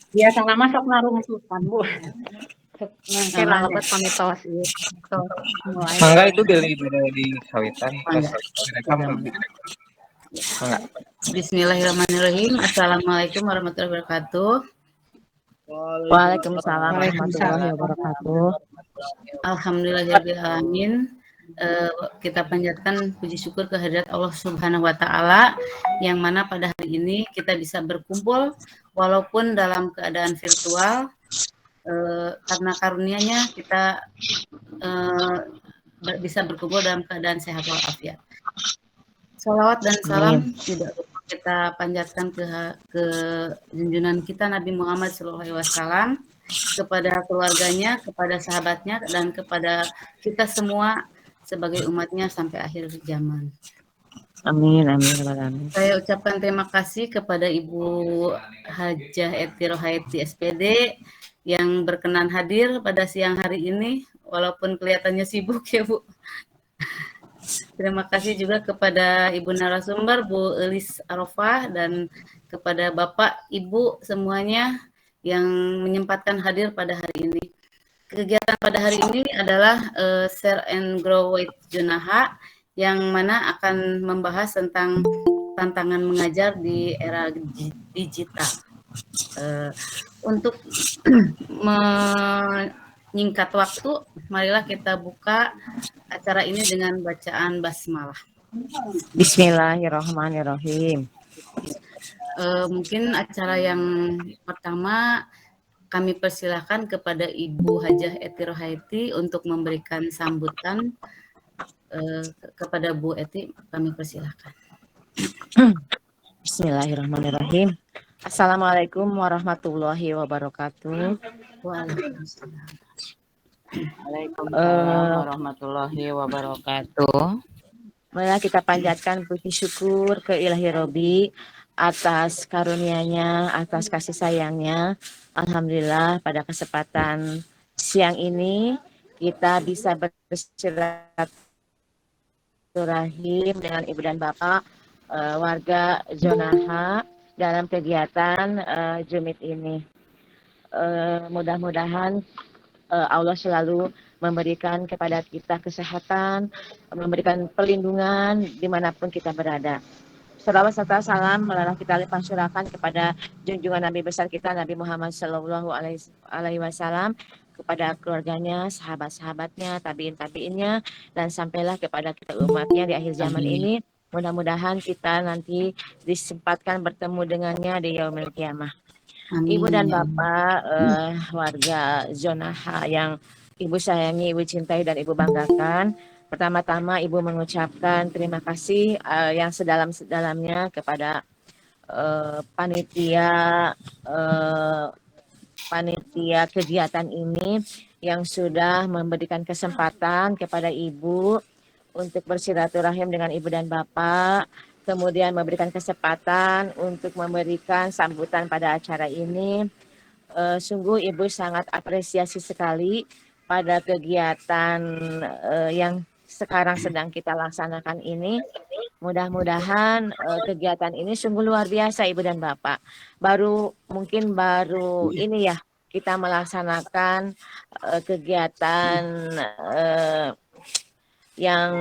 Biasa masuk narungsukan, Bu. Mangke Naon lakobat pamitos ieu. Tos mulai. Mangga itu di kawitan pas Mangga. direkam Mangga, belum? mangga. Mangga. Bismillahirrahmanirrahim. Assalamualaikum warahmatullahi wabarakatuh. Waalaikumsalam warahmatullahi Waalaikumsalam. wabarakatuh. Alhamdulillahirrahmanirrahim. Kita panjatkan puji syukur kehadirat Allah Subhanahu wa Ta'ala, yang mana pada hari ini kita bisa berkumpul walaupun dalam keadaan virtual, karena karunia-Nya kita bisa berkumpul dalam keadaan sehat walafiat. Salawat dan salam tidak lupa kita panjatkan ke junjungan kita Nabi Muhammad SAW, kepada keluarganya, kepada sahabatnya, dan kepada kita semua sebagai umatnya sampai akhir zaman. Amin, amin. Saya ucapkan terima kasih kepada Ibu Hajah Eti Rohaiti SPD yang berkenan hadir pada siang hari ini, walaupun kelihatannya sibuk ya Bu. Terima kasih juga kepada Ibu narasumber, Bu Elis Arofah, dan kepada Bapak, Ibu semuanya yang menyempatkan hadir pada hari ini. Kegiatan pada hari ini adalah Share and Grow with Junaha, yang mana akan membahas tentang tantangan mengajar di era digital. Untuk menyingkat waktu, marilah kita buka acara ini dengan bacaan basmalah. Bismillahirrahmanirrahim. Mungkin acara yang pertama kami persilahkan kepada Ibu Hajah Eti Rohaiti untuk memberikan sambutan. Kepada Bu Eti, kami persilahkan. Bismillahirrahmanirrahim. Assalamualaikum warahmatullahi wabarakatuh. Waalaikumsalam. Waalaikumsalam warahmatullahi wabarakatuh. Marilah kita panjatkan puji syukur ke Ilahi Robi atas karunia-Nya, atas kasih sayangnya. Alhamdulillah pada kesempatan siang ini kita bisa bersilaturahim dengan Ibu dan Bapak warga Junaha dalam kegiatan Jumit ini. Mudah-mudahan Allah selalu memberikan kepada kita kesehatan, memberikan perlindungan dimanapun kita berada. Salawat serta salam marilah kita limpah curahkan kepada junjungan Nabi besar kita Nabi Muhammad Sallallahu Alaihi Wasallam, kepada keluarganya, sahabat-sahabatnya, tabiin-tabiinnya, dan sampailah kepada kita umatnya di akhir zaman ini. Mudah-mudahan kita nanti disempatkan bertemu dengannya di yaumil qiyamah. Ibu dan Bapak warga Junaha yang Ibu sayangi, Ibu cintai, dan Ibu banggakan. Pertama-tama Ibu mengucapkan terima kasih yang sedalam-sedalamnya kepada panitia kegiatan ini yang sudah memberikan kesempatan kepada Ibu untuk bersilaturahim dengan Ibu dan Bapak, kemudian memberikan kesempatan untuk memberikan sambutan pada acara ini. Sungguh Ibu sangat apresiasi sekali pada kegiatan yang sekarang sedang kita laksanakan ini. Mudah-mudahan kegiatan ini sungguh luar biasa Ibu dan Bapak. Mungkin baru ini ya kita melaksanakan kegiatan yang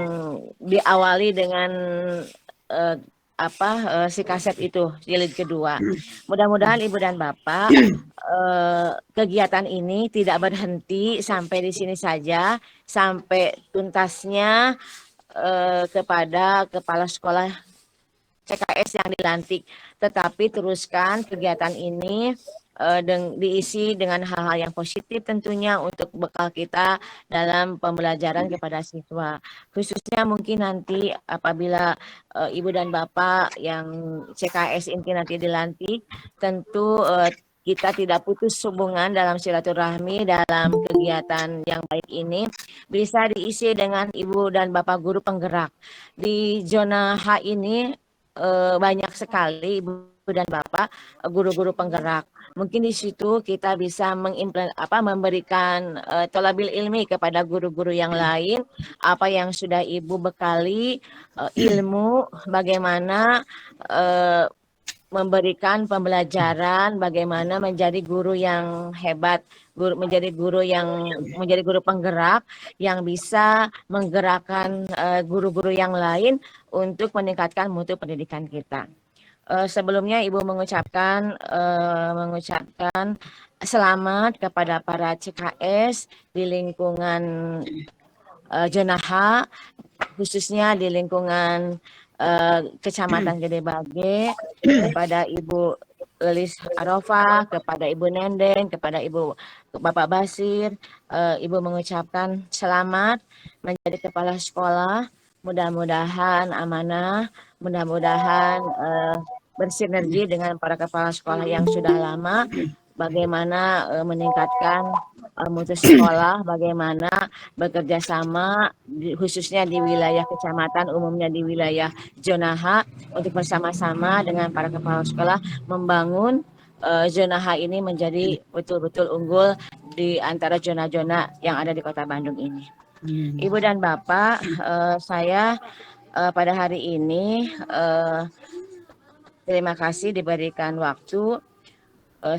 diawali dengan si kaset itu jilid kedua. Mudah-mudahan Ibu dan Bapak kegiatan ini tidak berhenti sampai di sini saja, sampai tuntasnya kepada kepala sekolah CKS yang dilantik, tetapi teruskan kegiatan ini diisi dengan hal-hal yang positif tentunya untuk bekal kita dalam pembelajaran kepada siswa. Khususnya mungkin nanti apabila Ibu dan Bapak yang CKS ini nanti dilantik, tentu kita tidak putus hubungan dalam silaturahmi dalam kegiatan yang baik ini, bisa diisi dengan Ibu dan Bapak guru penggerak. Di zona H ini banyak sekali Ibu dan Bapak guru-guru penggerak. Mungkin di situ kita bisa memberikan tolabil ilmi kepada guru-guru yang lain, apa yang sudah Ibu bekali ilmu bagaimana memberikan pembelajaran bagaimana menjadi guru yang hebat, menjadi guru penggerak yang bisa menggerakkan guru-guru yang lain untuk meningkatkan mutu pendidikan kita. Sebelumnya Ibu mengucapkan selamat kepada para CKS di lingkungan Jonaha, khususnya di lingkungan Kecamatan Gede Bage, kepada Ibu Lelis Arofah, kepada Ibu Nenden, kepada Bapak Basir. Ibu mengucapkan selamat menjadi kepala sekolah. Mudah-mudahan amanah, mudah-mudahan bersinergi dengan para kepala sekolah yang sudah lama, bagaimana meningkatkan mutu sekolah, bagaimana bekerja sama khususnya di wilayah kecamatan, umumnya di wilayah Jonaha, untuk bersama-sama dengan para kepala sekolah membangun Jonaha ini menjadi betul-betul unggul di antara zona-zona yang ada di Kota Bandung ini. Ibu dan Bapak, saya pada hari ini terima kasih diberikan waktu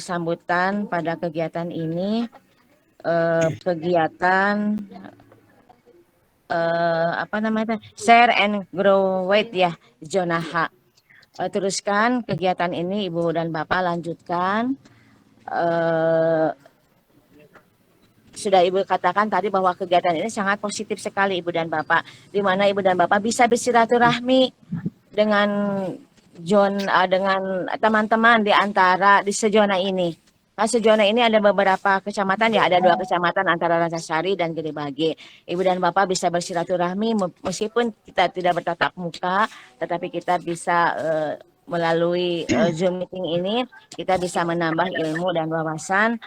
sambutan pada kegiatan ini, kegiatan share and grow weight ya, Jonaha. Teruskan kegiatan ini Ibu dan Bapak, lanjutkan. Sudah Ibu katakan tadi bahwa kegiatan ini sangat positif sekali Ibu dan Bapak, di mana Ibu dan Bapak bisa bersilaturahmi dengan teman-teman di sejona ini. Nah, sejona ini ada beberapa kecamatan ya, ada 2 kecamatan antara Rancasari dan Gede Bage. Ibu dan Bapak bisa bersilaturahmi meskipun kita tidak bertatap muka, tetapi kita bisa melalui Zoom meeting ini kita bisa menambah ilmu dan wawasan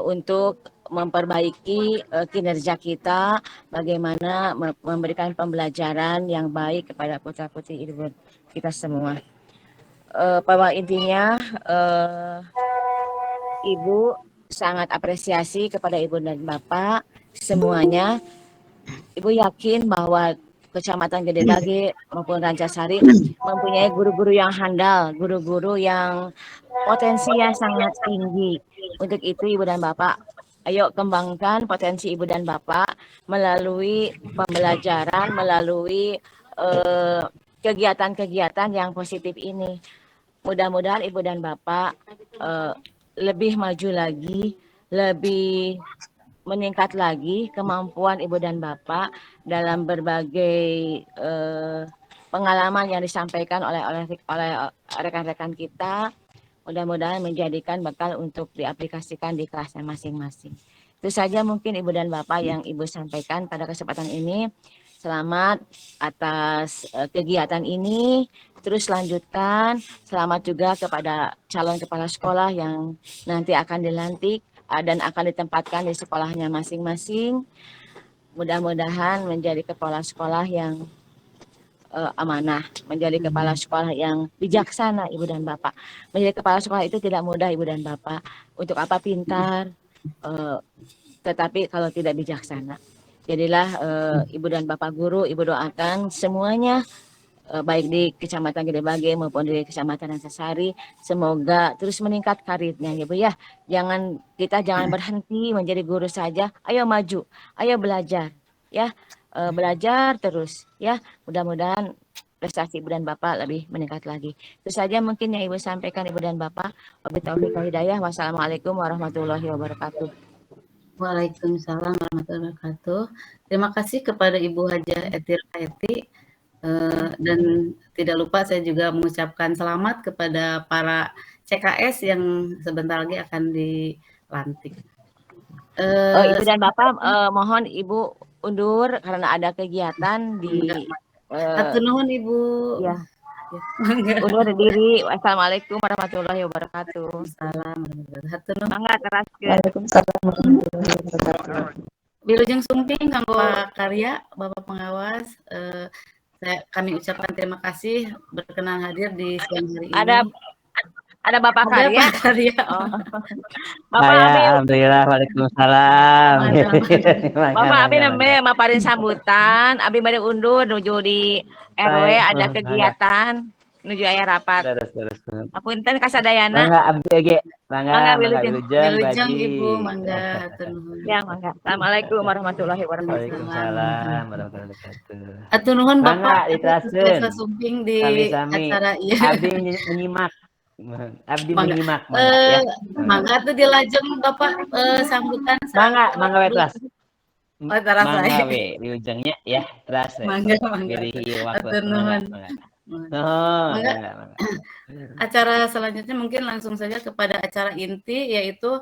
untuk memperbaiki kinerja kita, bagaimana memberikan pembelajaran yang baik kepada putra-putri Ibu kita semua. Pada intinya Ibu sangat apresiasi kepada Ibu dan Bapak semuanya. Ibu yakin bahwa Kecamatan Gede Bage maupun Rancasari mempunyai guru-guru yang handal, guru-guru yang potensinya sangat tinggi. Untuk itu Ibu dan Bapak, ayo kembangkan potensi Ibu dan Bapak melalui pembelajaran, melalui kegiatan-kegiatan yang positif ini. Mudah-mudahan Ibu dan Bapak lebih maju lagi, lebih meningkat lagi kemampuan Ibu dan Bapak dalam berbagai pengalaman yang disampaikan oleh rekan-rekan kita. Mudah-mudahan menjadikan bekal untuk diaplikasikan di kelasnya masing-masing. Itu saja mungkin Ibu dan Bapak yang Ibu sampaikan pada kesempatan ini. Selamat atas kegiatan ini. Terus lanjutkan. Selamat juga kepada calon kepala sekolah yang nanti akan dilantik dan akan ditempatkan di sekolahnya masing-masing. Mudah-mudahan menjadi kepala sekolah yang amanah, menjadi kepala sekolah yang bijaksana Ibu dan Bapak. Menjadi kepala sekolah itu tidak mudah Ibu dan Bapak. Untuk apa pintar, tetapi kalau tidak bijaksana. Jadilah Ibu dan Bapak guru, Ibu doakan semuanya, baik di Kecamatan Gede Bage maupun di Kecamatan Rancasari, semoga terus meningkat karirnya ya Bu ya. Kita jangan berhenti menjadi guru saja, ayo maju, ayo belajar ya. Belajar terus ya, mudah-mudahan prestasi Ibu dan Bapak lebih meningkat lagi. Itu saja mungkin yang Ibu sampaikan Ibu dan Bapak. Wabillahi taufiq wal hidayah. Wassalamualaikum warahmatullahi wabarakatuh. Waalaikumsalam warahmatullahi wabarakatuh. Terima kasih kepada Ibu Hajah Etir Hayati, dan tidak lupa saya juga mengucapkan selamat kepada para CKS yang sebentar lagi akan dilantik. Ibu dan Bapak, mohon Ibu undur karena ada kegiatan di Hatur nuhun Ibu. Ya. Undur diri. Wassalamualaikum warahmatullahi wabarakatuh. Salam warahmatullahi wabarakatuh. Mangga teraskeun. Waalaikumsalam warahmatullahi wabarakatuh. Wilujeng Sumping kanggo karya Bapak Pengawas, kami ucapkan terima kasih berkenan hadir di siang hari ini. Ada Bapak Karya. Bapak Karya. Oh. Bapak Abi. Alhamdulillah, waalaikumsalam. Bapak Abi nembe maparin sambutan. Abi bade undur menuju di RW ada kegiatan menuju aya rapat. Terus. Apunten kasadayana. Mangga abdi ge. Mangga Mangga, Wilujeng. Wilujeng Wilujeng Baji. Ibu, mangga hatur nuhun. Ya, mangga. Assalamualaikum warahmatullahi wabarakatuh. Waalaikumsalam warahmatullahi wabarakatuh. Hatur nuhun Mangga Bapak diteraskeun. Desa Sumping di Sami-sami. acara ieu. Abdi menyimak. Abdi Mangga. menyimak mangga ya. Mangga tuh dilajeng Bapak sambutan Mangga we teras. Oh, teras Mangga wae. we Wilujengnya ya teras we. Mangga. Pilih waktu. Hatur nuhun. Mangga. Mangga. Acara selanjutnya mungkin langsung saja kepada acara inti, yaitu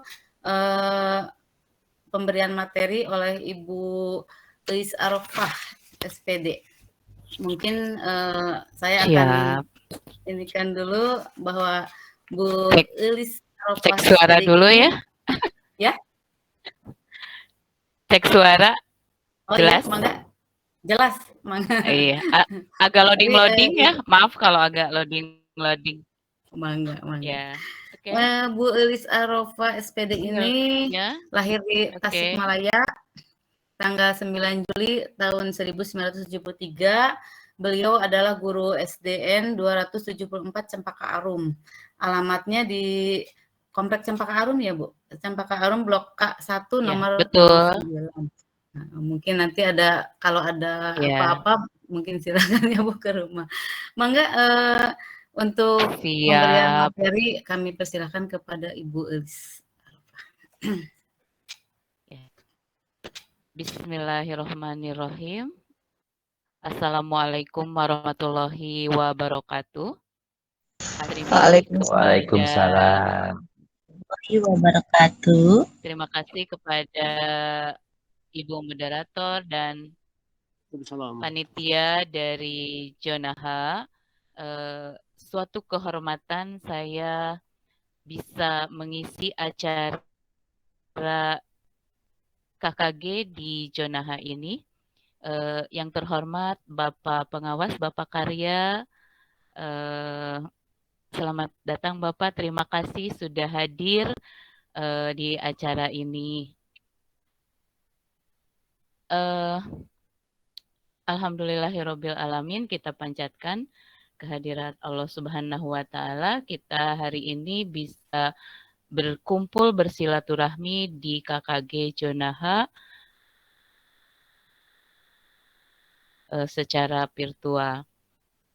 pemberian materi oleh Ibu Elis Arofah SPD. Mungkin saya akan indikan dulu bahwa Bu Elis Arofah Cek suara SPD dulu ini, ya. Ya. Cek suara. Oh Jelas? iya, mangga. Jelas, mangga. Iya, agak loading ya. Maaf kalau agak loading. Mangga. Ya. Oke. Bu Elis Arofah SPD ini Ya. lahir di Oke. Tasikmalaya tanggal 9 Juli tahun 1973. Beliau adalah guru SDN 274 Cempaka Arum. Alamatnya di Komplek Cempaka Arum ya, Bu? Cempaka Arum Blok K1 Ya, nomor betul. 9. Nah, mungkin nanti kalau ada Ya. apa-apa mungkin silakan ya Bu ke rumah. Mangga untuk pemberian materi kami persilakan kepada Ibu Elis. Bismillahirrahmanirrahim. Assalamualaikum warahmatullahi wabarakatuh. Waalaikumsalam. Wabarakatuh. Terima kasih kepada Ibu Moderator dan panitia dari Jonaha. Suatu kehormatan saya bisa mengisi acara KKG di Jonaha ini. Yang terhormat Bapak Pengawas, Bapak Karya, selamat datang Bapak, terima kasih sudah hadir di acara ini. Alhamdulillahirabbil alamin, kita panjatkan kehadirat Allah Subhanahu wa taala. Kita hari ini bisa berkumpul bersilaturahmi di KKG Jonaha secara virtual.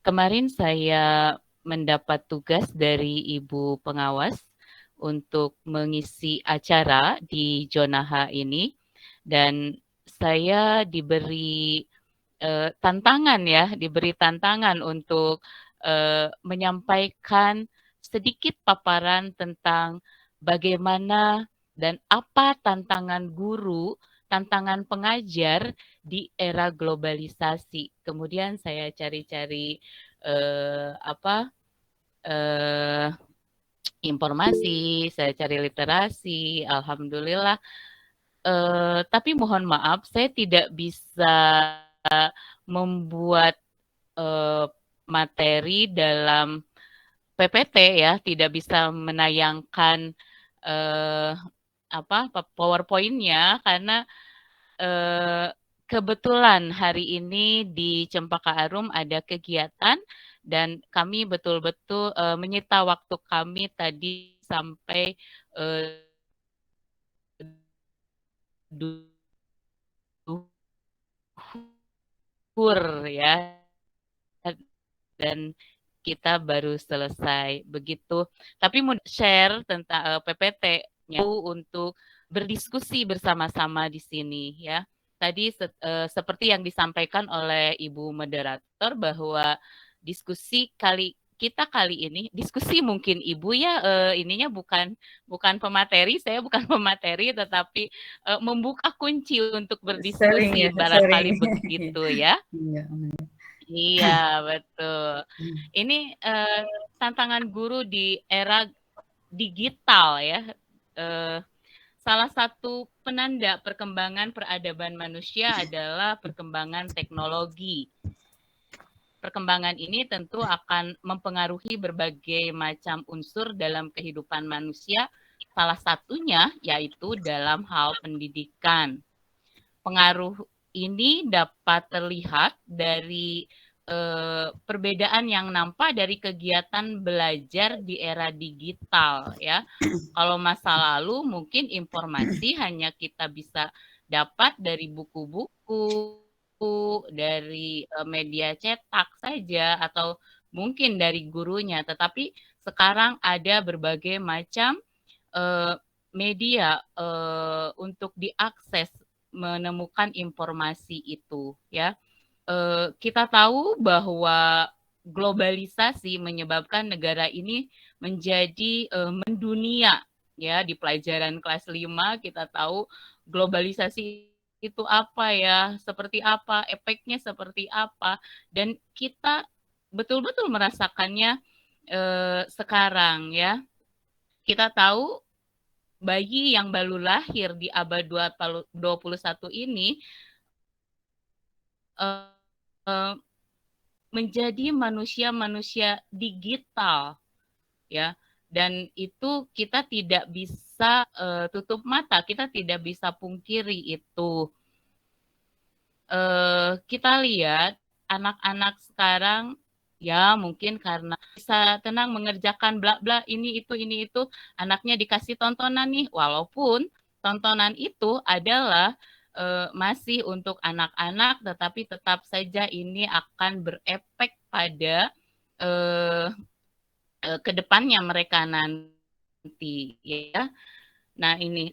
Kemarin saya mendapat tugas dari Ibu Pengawas untuk mengisi acara di Jonaha ini, dan saya diberi tantangan untuk menyampaikan sedikit paparan tentang bagaimana dan apa tantangan guru, tantangan pengajar di era globalisasi. Kemudian saya cari-cari informasi, saya cari literasi, alhamdulillah. Tapi mohon maaf, saya tidak bisa membuat materi dalam PPT ya, tidak bisa menayangkan PowerPoint-nya karena kebetulan hari ini di Cempaka Arum ada kegiatan dan kami betul-betul menyita waktu kami tadi sampai duhur ya, dan kita baru selesai begitu. Tapi mau share tentang PPT-nya untuk berdiskusi bersama-sama di sini ya. Tadi seperti yang disampaikan oleh Ibu Moderator bahwa diskusi kali ini, diskusi mungkin Ibu ya, ininya bukan pemateri, saya bukan pemateri, tetapi membuka kunci untuk berdiskusi, barangkali begitu ya. Iya, betul. Ini tantangan guru di era digital ya. Salah satu penanda perkembangan peradaban manusia adalah perkembangan teknologi. Perkembangan ini tentu akan mempengaruhi berbagai macam unsur dalam kehidupan manusia, salah satunya yaitu dalam hal pendidikan. Pengaruh ini dapat terlihat dari perbedaan yang nampak dari kegiatan belajar di era digital ya. Kalau masa lalu mungkin informasi hanya kita bisa dapat dari buku-buku, dari media cetak saja atau mungkin dari gurunya, tetapi sekarang ada berbagai macam media untuk diakses menemukan informasi itu ya. Kita tahu bahwa globalisasi menyebabkan negara ini menjadi mendunia ya. Di pelajaran kelas 5 kita tahu globalisasi itu apa ya, seperti apa, efeknya seperti apa, dan kita betul-betul merasakannya sekarang ya. Kita tahu bayi yang baru lahir di abad 21 ini menjadi manusia-manusia digital ya, dan itu kita tidak bisa tutup mata, kita tidak bisa pungkiri itu. Kita lihat anak-anak sekarang ya mungkin karena bisa tenang mengerjakan bla bla ini itu, anaknya dikasih tontonan nih, walaupun tontonan itu adalah masih untuk anak-anak, tetapi tetap saja ini akan berefek pada kedepannya mereka nanti ya. Nah ini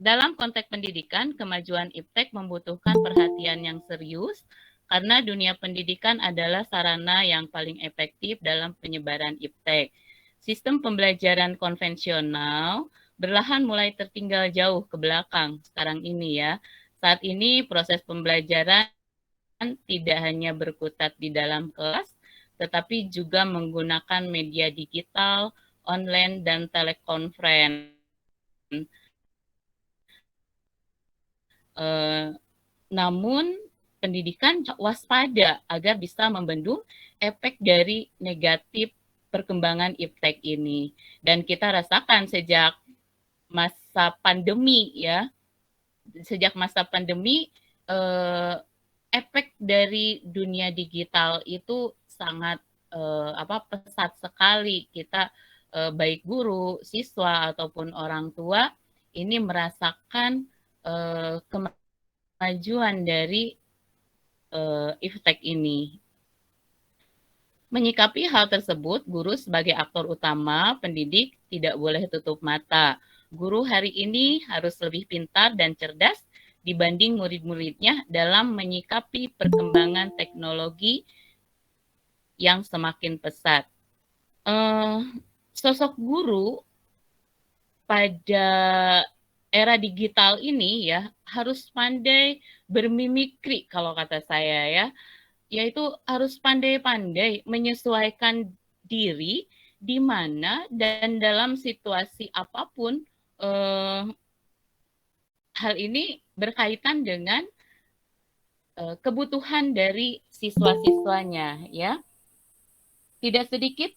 dalam konteks pendidikan, kemajuan iptek membutuhkan perhatian yang serius karena dunia pendidikan adalah sarana yang paling efektif dalam penyebaran iptek. Sistem pembelajaran konvensional berlahan mulai tertinggal jauh ke belakang sekarang ini ya. Saat ini proses pembelajaran tidak hanya berkutat di dalam kelas, tetapi juga menggunakan media digital, online, dan telekonferensi. Namun pendidikan waspada agar bisa membendung efek dari negatif perkembangan iptek ini. Dan kita rasakan sejak masa pandemi ya, sejak masa pandemi efek dari dunia digital itu sangat pesat sekali. Kita baik guru, siswa ataupun orang tua ini merasakan kemajuan dari iptek ini. Menyikapi hal tersebut, guru sebagai aktor utama pendidik tidak boleh tutup mata. Guru hari ini harus lebih pintar dan cerdas dibanding murid-muridnya dalam menyikapi perkembangan teknologi yang semakin pesat. Sosok guru pada era digital ini ya harus pandai bermimikri kalau kata saya ya, yaitu harus pandai-pandai menyesuaikan diri di mana dan dalam situasi apapun. Hal ini berkaitan dengan kebutuhan dari siswa-siswanya ya. Tidak sedikit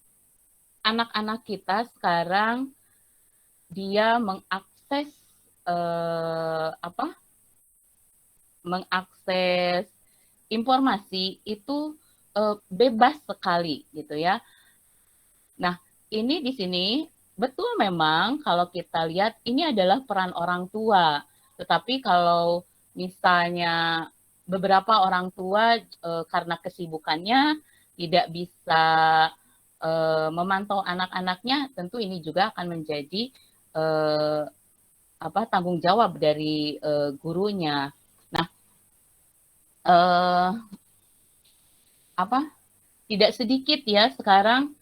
anak-anak kita sekarang dia mengakses mengakses informasi itu bebas sekali gitu ya. Nah, ini di sini betul memang kalau kita lihat ini adalah peran orang tua. Tetapi kalau misalnya beberapa orang tua karena kesibukannya tidak bisa memantau anak-anaknya, tentu ini juga akan menjadi tanggung jawab dari gurunya. Nah, tidak sedikit ya sekarang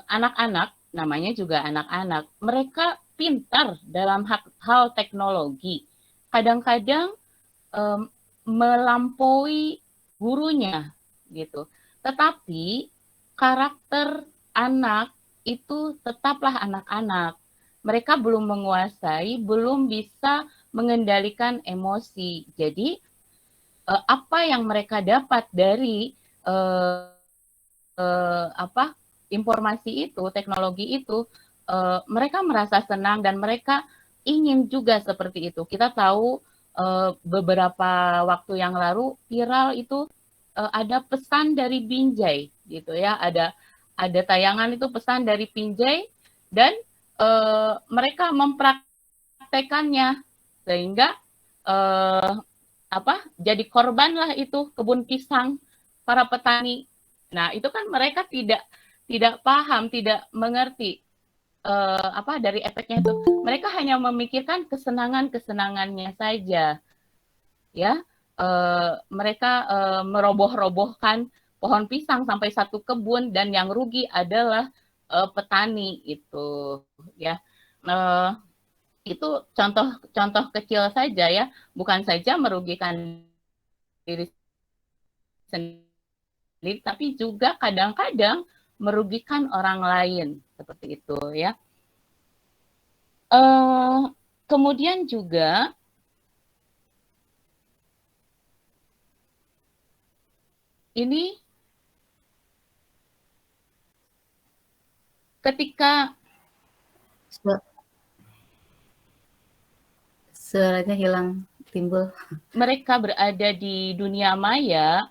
anak-anak, namanya juga anak-anak, mereka pintar dalam hal teknologi. Kadang-kadang melampaui gurunya gitu. Tetapi karakter anak itu tetaplah anak-anak. Mereka belum menguasai, belum bisa mengendalikan emosi. Jadi apa yang mereka dapat dari informasi itu, teknologi itu, mereka merasa senang dan mereka ingin juga seperti itu. Kita tahu beberapa waktu yang lalu viral itu ada pesan dari Binjai gitu ya, ada tayangan itu pesan dari Binjai dan mereka mempraktekannya sehingga jadi korban lah itu kebun pisang para petani. Nah, itu kan mereka tidak paham, tidak mengerti dari efeknya itu. Mereka hanya memikirkan kesenangannya saja. Ya, mereka meroboh-robohkan pohon pisang sampai satu kebun dan yang rugi adalah petani itu, ya. Itu contoh kecil saja ya, bukan saja merugikan diri sendiri, tapi juga kadang-kadang merugikan orang lain seperti itu ya. Kemudian juga ini ketika suaranya hilang, timbul. Mereka berada di dunia maya,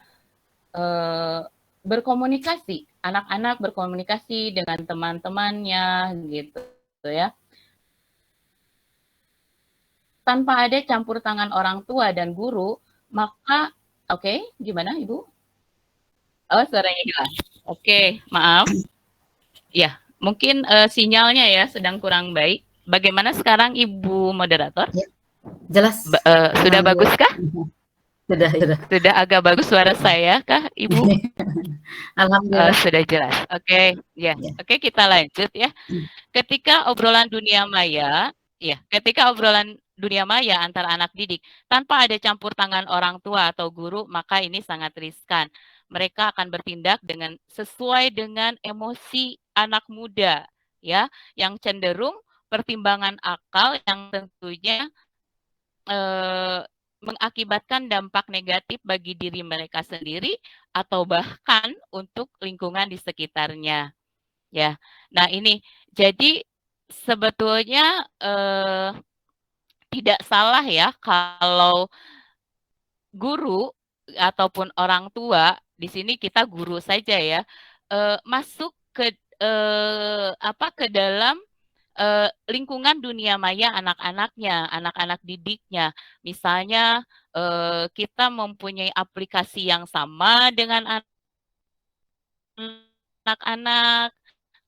berkomunikasi, anak-anak berkomunikasi dengan teman-temannya gitu ya. Tanpa ada campur tangan orang tua dan guru, maka gimana Ibu? Oh, suaranya hilang. Oke, maaf. Ya, mungkin sinyalnya ya sedang kurang baik. Bagaimana sekarang Ibu moderator? Ya, jelas. Sudah baguskah? Sudah. Sudah agak bagus suara saya kah, Ibu? Alhamdulillah. Sudah jelas. Oke, ya. Oke, kita lanjut ya. Ketika obrolan dunia maya antara anak didik tanpa ada campur tangan orang tua atau guru, maka ini sangat riskan. Mereka akan bertindak sesuai dengan emosi anak muda, ya, yang cenderung pertimbangan akal yang tentunya mengakibatkan dampak negatif bagi diri mereka sendiri atau bahkan untuk lingkungan di sekitarnya. Ya, nah ini jadi sebetulnya tidak salah ya kalau guru ataupun orang tua, di sini kita guru saja ya, masuk ke dalam lingkungan dunia maya anak-anaknya, anak-anak didiknya. Misalnya kita mempunyai aplikasi yang sama dengan anak-anak,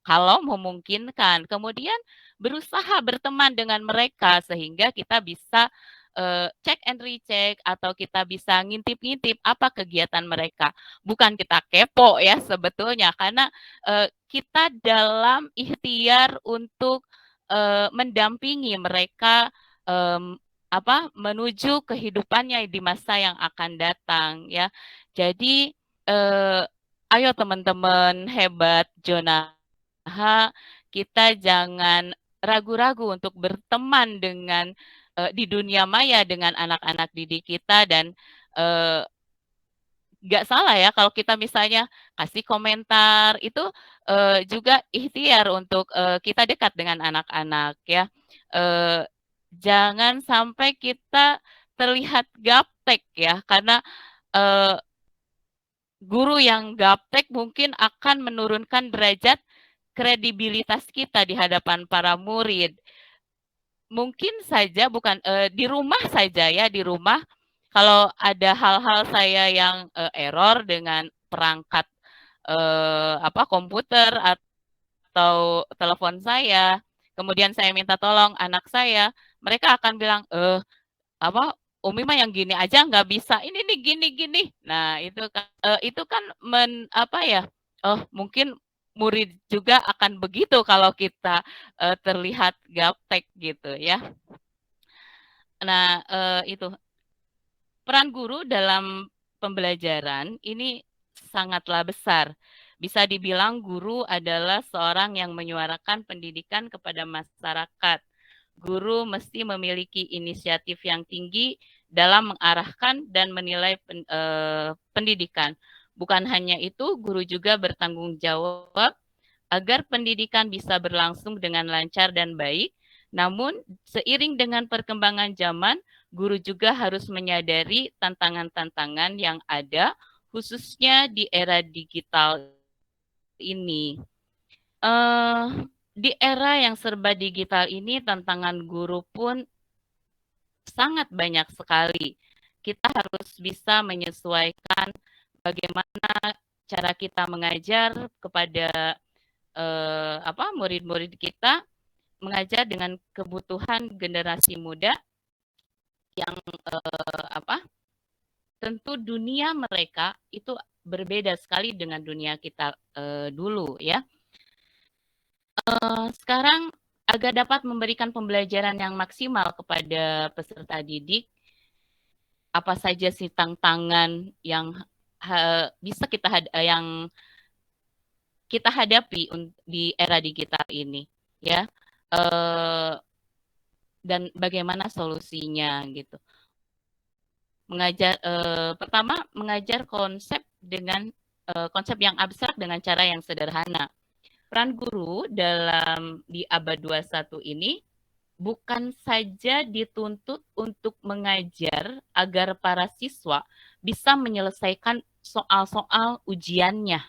kalau memungkinkan. Kemudian berusaha berteman dengan mereka sehingga kita bisa cek and recheck atau kita bisa ngintip-ngintip apa kegiatan mereka. Bukan kita kepo ya sebetulnya, karena kita dalam ikhtiar untuk mendampingi mereka menuju kehidupannya di masa yang akan datang ya. Jadi ayo teman-teman hebat Jonaha, kita jangan ragu-ragu untuk berteman dengan di dunia maya dengan anak-anak didik kita dan nggak salah ya kalau kita misalnya kasih komentar itu juga ikhtiar untuk kita dekat dengan anak-anak ya. Jangan sampai kita terlihat gaptek ya, karena guru yang gaptek mungkin akan menurunkan derajat kredibilitas kita di hadapan para murid. Mungkin saja bukan di rumah saja ya, di rumah kalau ada hal-hal saya yang error dengan perangkat komputer atau telepon saya, kemudian saya minta tolong anak saya, mereka akan bilang Umi mah yang gini aja nggak bisa, ini nih gini. Nah itu kan mungkin murid juga akan begitu kalau kita terlihat gaptek gitu ya. Nah itu peran guru dalam pembelajaran ini sangatlah besar. Bisa dibilang guru adalah seorang yang menyuarakan pendidikan kepada masyarakat. Guru mesti memiliki inisiatif yang tinggi dalam mengarahkan dan menilai pendidikan. Bukan hanya itu, guru juga bertanggung jawab agar pendidikan bisa berlangsung dengan lancar dan baik. Namun, seiring dengan perkembangan zaman, guru juga harus menyadari tantangan-tantangan yang ada khususnya di era digital ini. Di era yang serba digital ini tantangan guru pun sangat banyak sekali. Kita harus bisa menyesuaikan bagaimana cara kita mengajar kepada murid-murid kita, mengajar dengan kebutuhan generasi muda yang tentu dunia mereka itu berbeda sekali dengan dunia kita dulu ya. Sekarang agar dapat memberikan pembelajaran yang maksimal kepada peserta didik, apa saja sih tantangan yang bisa yang kita hadapi di era digital ini, ya, dan bagaimana solusinya gitu. Pertama mengajar konsep dengan konsep yang abstrak dengan cara yang sederhana. Peran guru di abad 21 ini bukan saja dituntut untuk mengajar agar para siswa bisa menyelesaikan soal-soal ujiannya.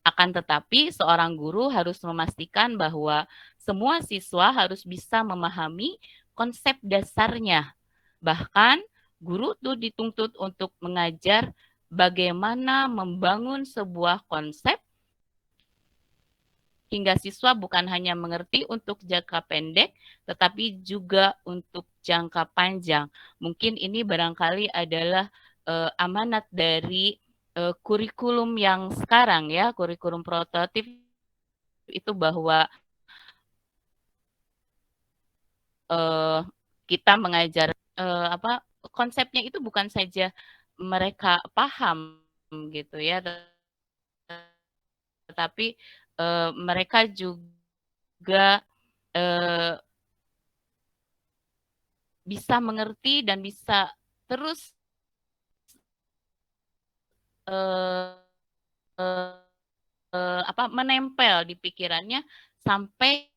Akan tetapi, seorang guru harus memastikan bahwa semua siswa harus bisa memahami konsep dasarnya. Bahkan, guru itu dituntut untuk mengajar bagaimana membangun sebuah konsep hingga siswa bukan hanya mengerti untuk jangka pendek, tetapi juga untuk jangka panjang. Mungkin ini barangkali adalah amanat dari kurikulum yang sekarang ya, kurikulum prototip itu bahwa kita mengajar konsepnya itu bukan saja mereka paham gitu ya, tetapi mereka juga bisa mengerti dan bisa terus menempel di pikirannya sampai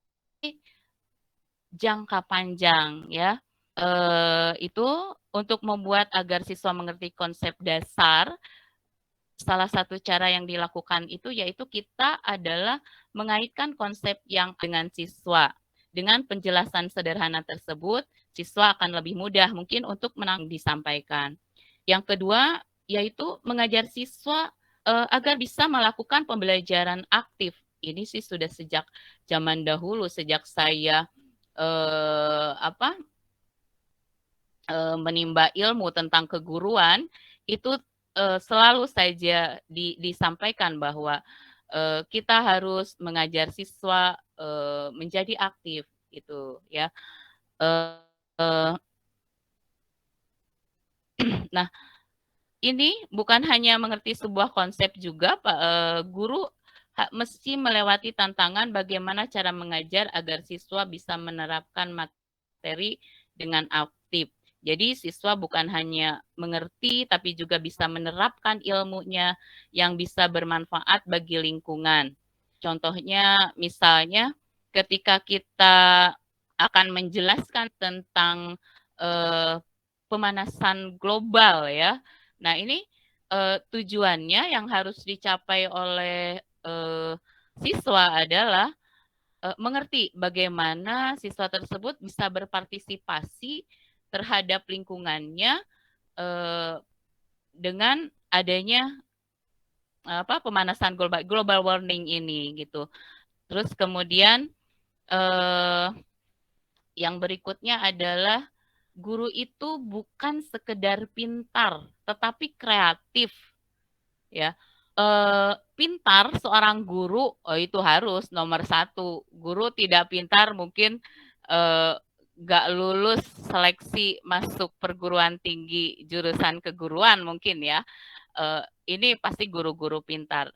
jangka panjang ya. Itu untuk membuat agar siswa mengerti konsep dasar, salah satu cara yang dilakukan itu yaitu kita adalah mengaitkan konsep yang dengan siswa. Dengan penjelasan sederhana tersebut, siswa akan lebih mudah mungkin untuk disampaikan. Yang kedua, yaitu mengajar siswa agar bisa melakukan pembelajaran aktif. Ini sih sudah sejak zaman dahulu, sejak saya menimba ilmu tentang keguruan, itu selalu saja disampaikan bahwa kita harus mengajar siswa menjadi aktif gitu ya. Nah, ini bukan hanya mengerti sebuah konsep juga, Pak guru mesti melewati tantangan bagaimana cara mengajar agar siswa bisa menerapkan materi dengan aktif. Jadi siswa bukan hanya mengerti tapi juga bisa menerapkan ilmunya yang bisa bermanfaat bagi lingkungan. Contohnya misalnya ketika kita akan menjelaskan tentang pemanasan global ya. Nah, ini tujuannya yang harus dicapai oleh siswa adalah mengerti bagaimana siswa tersebut bisa berpartisipasi terhadap lingkungannya dengan adanya pemanasan global warming ini gitu. Terus kemudian yang berikutnya adalah guru itu bukan sekedar pintar, tetapi kreatif. Ya, pintar seorang guru itu harus nomor 1. Guru tidak pintar mungkin nggak lulus seleksi masuk perguruan tinggi jurusan keguruan mungkin ya. Ini pasti guru-guru pintar.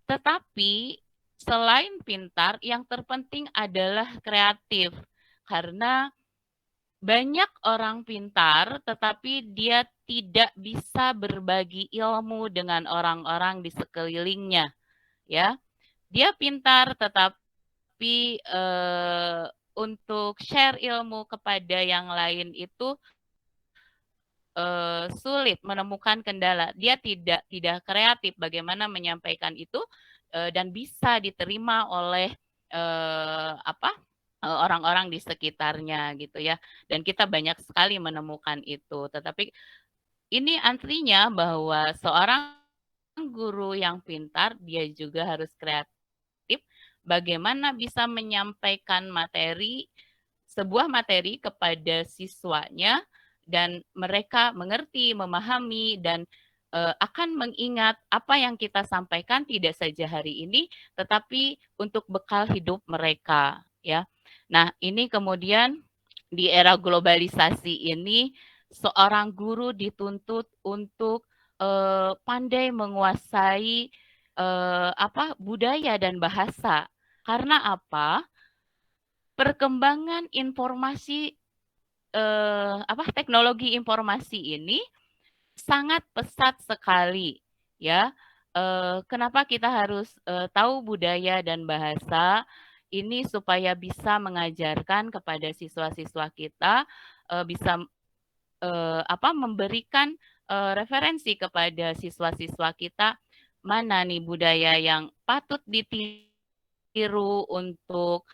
Tetapi selain pintar, yang terpenting adalah kreatif. Karena banyak orang pintar, tetapi dia tidak bisa berbagi ilmu dengan orang-orang di sekelilingnya. Ya, dia pintar, tetapi untuk share ilmu kepada yang lain itu sulit menemukan kendala. Dia tidak kreatif bagaimana menyampaikan itu dan bisa diterima oleh orang-orang di sekitarnya gitu ya. Dan kita banyak sekali menemukan itu. Tetapi ini artinya bahwa seorang guru yang pintar dia juga harus kreatif bagaimana bisa menyampaikan sebuah materi kepada siswanya dan mereka mengerti, memahami dan akan mengingat apa yang kita sampaikan tidak saja hari ini tetapi untuk bekal hidup mereka ya. Nah, ini kemudian di era globalisasi ini seorang guru dituntut untuk pandai menguasai budaya dan bahasa. Karena apa? Perkembangan informasi teknologi informasi ini sangat pesat sekali ya. Kenapa kita harus tahu budaya dan bahasa ini supaya bisa mengajarkan kepada siswa-siswa kita bisa memberikan referensi kepada siswa-siswa kita mana nih budaya yang patut ditiru untuk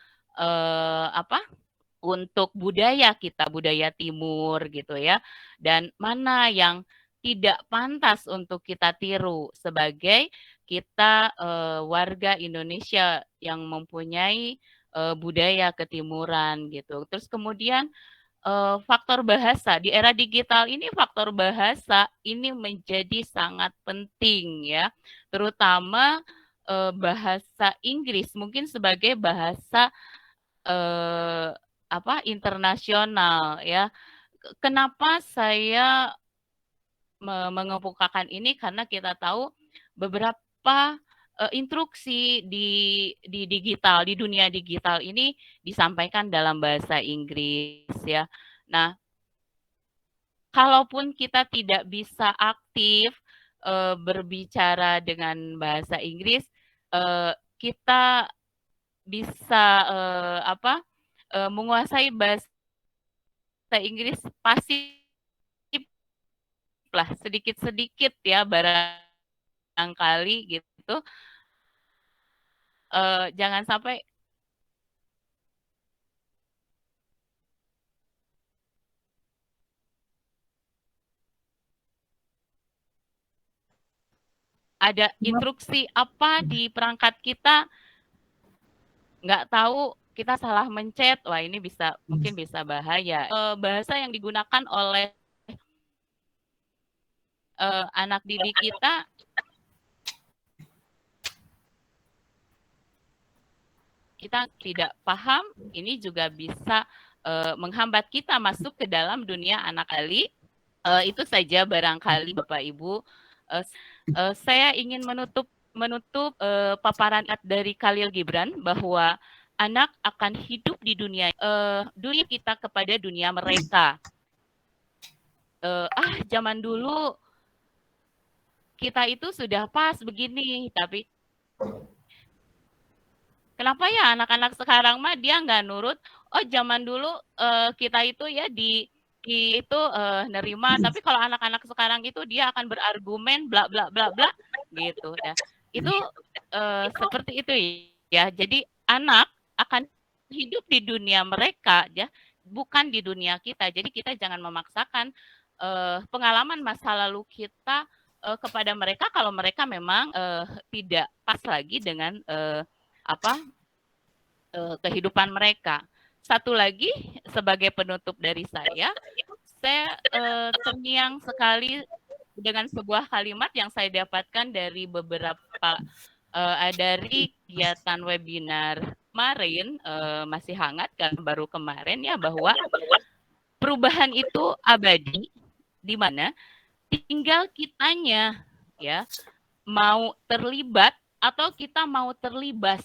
untuk budaya kita, budaya timur gitu ya. Dan mana yang tidak pantas untuk kita tiru sebagai kita warga Indonesia yang mempunyai budaya ketimuran gitu. Terus kemudian faktor bahasa di era digital ini faktor bahasa ini menjadi sangat penting ya, terutama bahasa Inggris mungkin sebagai bahasa internasional ya. Kenapa saya mengemukakan ini karena kita tahu beberapa instruksi di digital, di dunia digital ini disampaikan dalam bahasa Inggris ya. Nah, kalaupun kita tidak bisa aktif berbicara dengan bahasa Inggris, kita bisa menguasai bahasa Inggris pasif lah sedikit-sedikit ya barangkali gitu. Jangan sampai ada instruksi apa di perangkat kita nggak tahu, kita salah mencet, wah ini mungkin bisa bahaya. Bahasa yang digunakan oleh anak didik kita tidak paham, ini juga bisa menghambat kita masuk ke dalam dunia anak Ali. Itu saja barangkali Bapak Ibu. Saya ingin menutup paparan dari Khalil Gibran bahwa anak akan hidup di dunia kita kepada dunia mereka. Zaman dulu kita itu sudah pas begini, tapi kenapa ya anak-anak sekarang mah dia nggak nurut? Oh zaman dulu kita itu ya nerima, tapi kalau anak-anak sekarang itu dia akan berargumen bla bla bla bla gitu ya. Itu seperti itu ya. Jadi anak akan hidup di dunia mereka ya, bukan di dunia kita. Jadi kita jangan memaksakan pengalaman masa lalu kita kepada mereka kalau mereka memang tidak pas lagi dengan kehidupan mereka. Satu lagi sebagai penutup dari saya terngiang sekali dengan sebuah kalimat yang saya dapatkan dari beberapa dari kegiatan webinar kemarin, masih hangat kan baru kemarin ya, bahwa perubahan itu abadi, di mana tinggal kitanya ya mau terlibat atau kita mau terlibas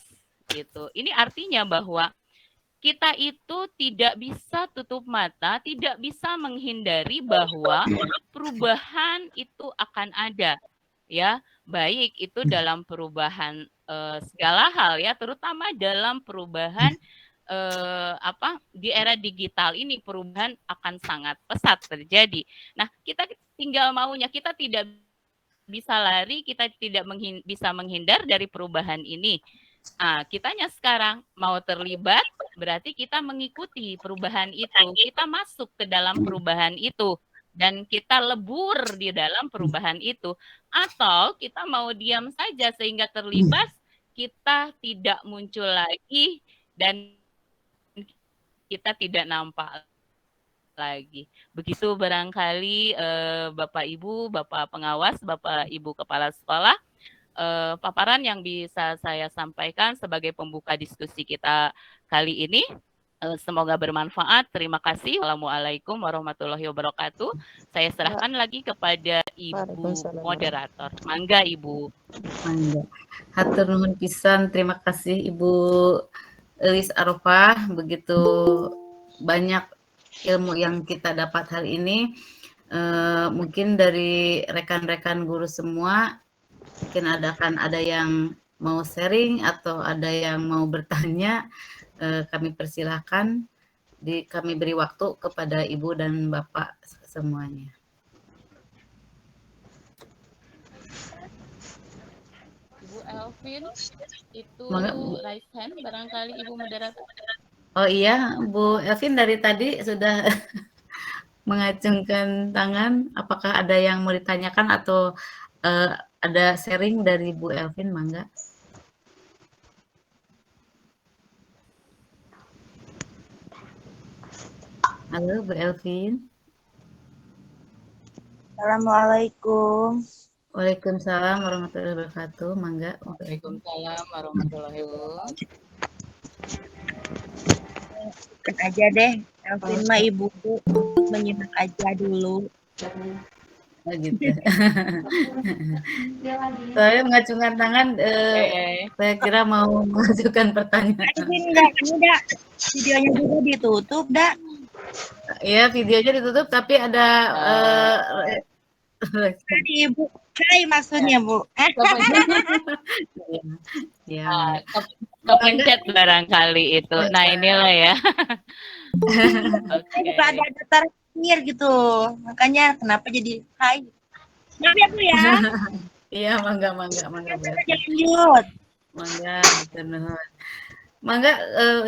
gitu. Ini artinya bahwa kita itu tidak bisa tutup mata, tidak bisa menghindari bahwa perubahan itu akan ada, ya, baik itu dalam perubahan segala hal ya, terutama dalam perubahan di era digital ini perubahan akan sangat pesat terjadi. Nah, kita tinggal maunya, kita tidak bisa lari, kita tidak bisa menghindar dari perubahan ini. Kitanya sekarang mau terlibat, berarti kita mengikuti perubahan itu, kita masuk ke dalam perubahan itu, dan kita lebur di dalam perubahan itu. Atau kita mau diam saja sehingga terlibat, kita tidak muncul lagi, dan kita tidak nampak lagi. Begitu barangkali Bapak Ibu, Bapak Pengawas, Bapak Ibu Kepala Sekolah, paparan yang bisa saya sampaikan sebagai pembuka diskusi kita kali ini. Semoga bermanfaat. Terima kasih. Wassalamualaikum warahmatullahi wabarakatuh. Saya serahkan lagi kepada Ibu moderator. Mangga Ibu. Mangga. Hatur nuhun pisan, terima kasih Ibu Elis Arofah, begitu banyak ilmu yang kita dapat hari ini. Mungkin dari rekan-rekan guru semua, mungkin ada yang mau sharing atau ada yang mau bertanya, kami persilahkan. Kami beri waktu kepada Ibu dan Bapak semuanya. Ibu Elvin, itu Mangga. raise hand barangkali Ibu moderator. Oh iya, Bu Elvin dari tadi sudah mengacungkan tangan. Apakah ada yang mau ditanyakan atau ada sharing dari Bu Elvin, mangga? Halo Bu Elvin. Assalamualaikum. Waalaikumsalam warahmatullahi wabarakatuh. Mangga. Waalaikumsalam warahmatullahi wabarakatuh. Kan aja deh, Elvin mah ibuku menyimak aja dulu. Oh gitu. Saya mengacungkan tangan, saya kira mau mengajukan pertanyaan. Elvin enggak, udah videonya juga ditutup, dah. Iya, videonya ditutup, tapi ada Tadi ibu, hai maksudnya bu. Ya. Kepencet barangkali itu. Nah inilah ya. Okay. Ada datar pinggir gitu, makanya kenapa jadi hai. Maaf ya bu ya. Iya, mangga. Lanjut. Mangga, nuhun. Mangga,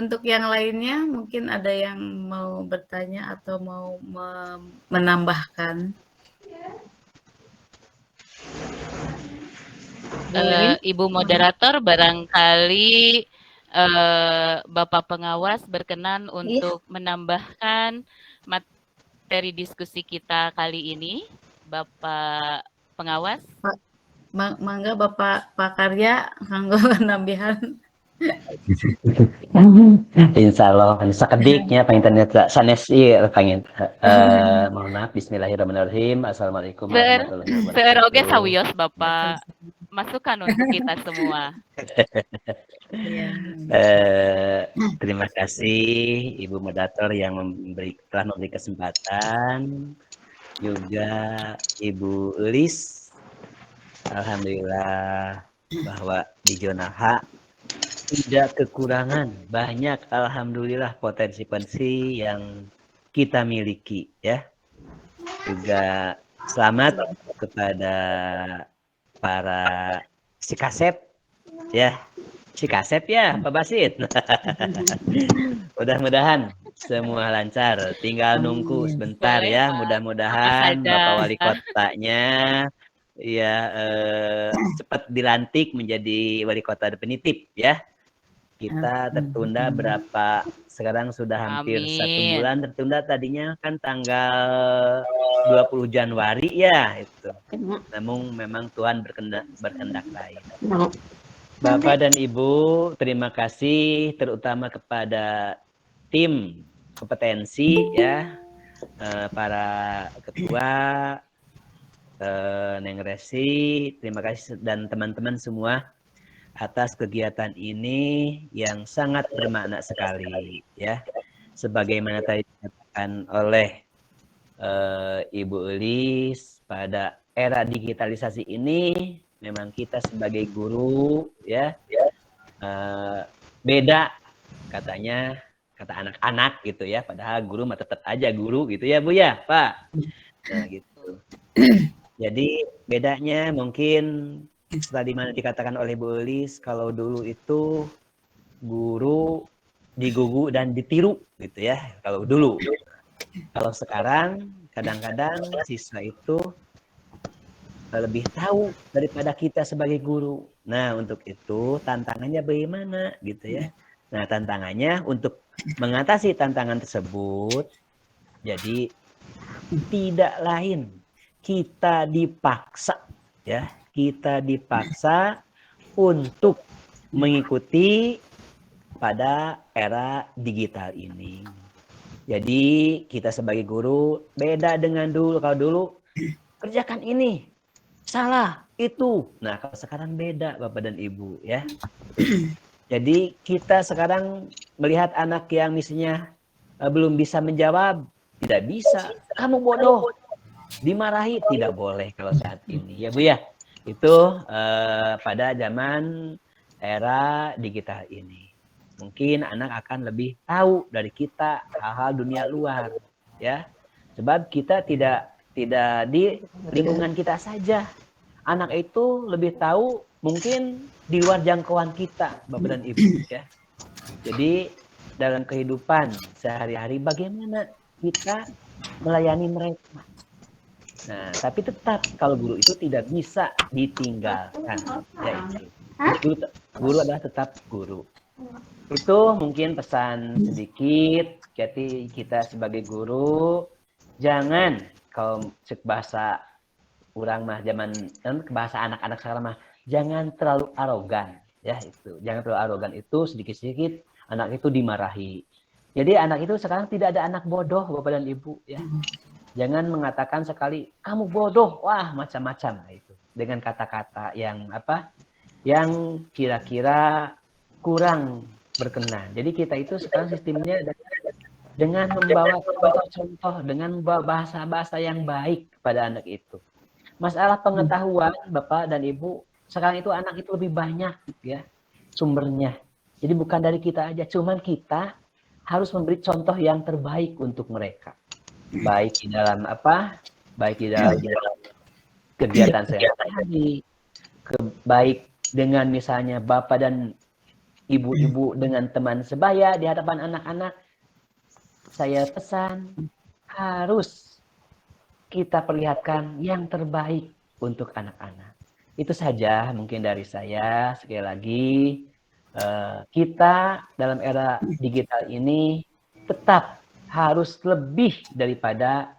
untuk yang lainnya mungkin ada yang mau bertanya atau mau menambahkan. Ibu moderator, barangkali Bapak Pengawas berkenan untuk menambahkan materi diskusi kita kali ini. Bapak Pengawas. Mangga Bapak Karya, kanggo nambihan. Insya Allah, sakediknya panginten sanes ieu panginten. Mohon maaf. Bismillahirrahmanirrahim. Assalamualaikum warahmatullahi wabarakatuh. Seeroge sawios Bapak masukan untuk kita semua. Terima kasih Ibu moderator yang telah memberi kesempatan, juga Ibu Elis. Alhamdulillah bahwa di zona H tidak kekurangan, banyak alhamdulillah potensi-potensi yang kita miliki ya. Juga selamat kepada para sikasep ya. Sikasep ya Pak Basit. Mudah-mudahan semua lancar, tinggal nunggu sebentar ya. Mudah-mudahan Bapak Wali Kotanya ya cepat dilantik menjadi wali kota definitif ya. Kita tertunda sekarang sudah hampir 1 bulan tertunda, tadinya kan tanggal 20 Januari ya itu. Namun memang Tuhan berkehendak lain. Bapak dan Ibu, terima kasih terutama kepada tim kompetensi ya, para ketua, Neng Resi, terima kasih dan teman-teman semua atas kegiatan ini yang sangat bermakna sekali ya. Sebagaimana tadi dikatakan oleh Ibu Elis, pada era digitalisasi ini memang kita sebagai guru ya beda katanya kata anak-anak gitu ya, padahal guru mah tetap aja guru gitu ya Bu ya, Pak. Nah gitu. Jadi bedanya mungkin tadi mana dikatakan oleh Bu Elis, kalau dulu itu guru digugu dan ditiru gitu ya, kalau dulu. Kalau sekarang kadang-kadang siswa itu lebih tahu daripada kita sebagai guru. Nah, untuk itu tantangannya bagaimana gitu ya. Nah, tantangannya untuk mengatasi tantangan tersebut, jadi tidak lain kita dipaksa ya, kita dipaksa untuk mengikuti pada era digital ini. Jadi kita sebagai guru beda dengan dulu. Kalau dulu kerjakan ini, salah itu. Nah kalau sekarang beda Bapak dan Ibu ya. Jadi kita sekarang melihat anak yang misalnya belum bisa menjawab, tidak bisa. Kamu bodoh, dimarahi, tidak boleh kalau saat ini ya Bu ya. Itu pada zaman era digital ini. Mungkin anak akan lebih tahu dari kita hal-hal dunia luar ya. Sebab kita tidak di lingkungan kita saja. Anak itu lebih tahu mungkin di luar jangkauan kita Bapak dan Ibu ya. Jadi dalam kehidupan sehari-hari bagaimana kita melayani mereka. Nah, tapi tetap kalau guru itu tidak bisa ditinggalkan ya itu. Guru adalah tetap guru. Itu mungkin pesan sedikit. Jadi kita sebagai guru jangan kalau bahasa orang mah zaman bahasa anak-anak sekarang mah jangan terlalu arogan ya itu. Jangan terlalu arogan itu sedikit-sedikit anak itu dimarahi. Jadi anak itu sekarang tidak ada anak bodoh Bapak dan Ibu ya. Jangan mengatakan sekali kamu bodoh, wah macam-macam itu. Dengan kata-kata yang apa? Yang kira-kira kurang berkenan. Jadi kita itu sekarang sistemnya dengan membawa contoh-contoh, dengan membawa bahasa-bahasa yang baik pada anak itu. Masalah pengetahuan Bapak dan Ibu, sekarang itu anak itu lebih banyak ya sumbernya. Jadi bukan dari kita aja, cuman kita harus memberi contoh yang terbaik untuk mereka. Baik di dalam apa? Baik di dalam kegiatan sehari-hari, baik dengan misalnya Bapak dan Ibu-ibu dengan teman sebaya di hadapan anak-anak, saya pesan harus kita perlihatkan yang terbaik untuk anak-anak. Itu saja mungkin dari saya. Sekali lagi, kita dalam era digital ini tetap harus lebih daripada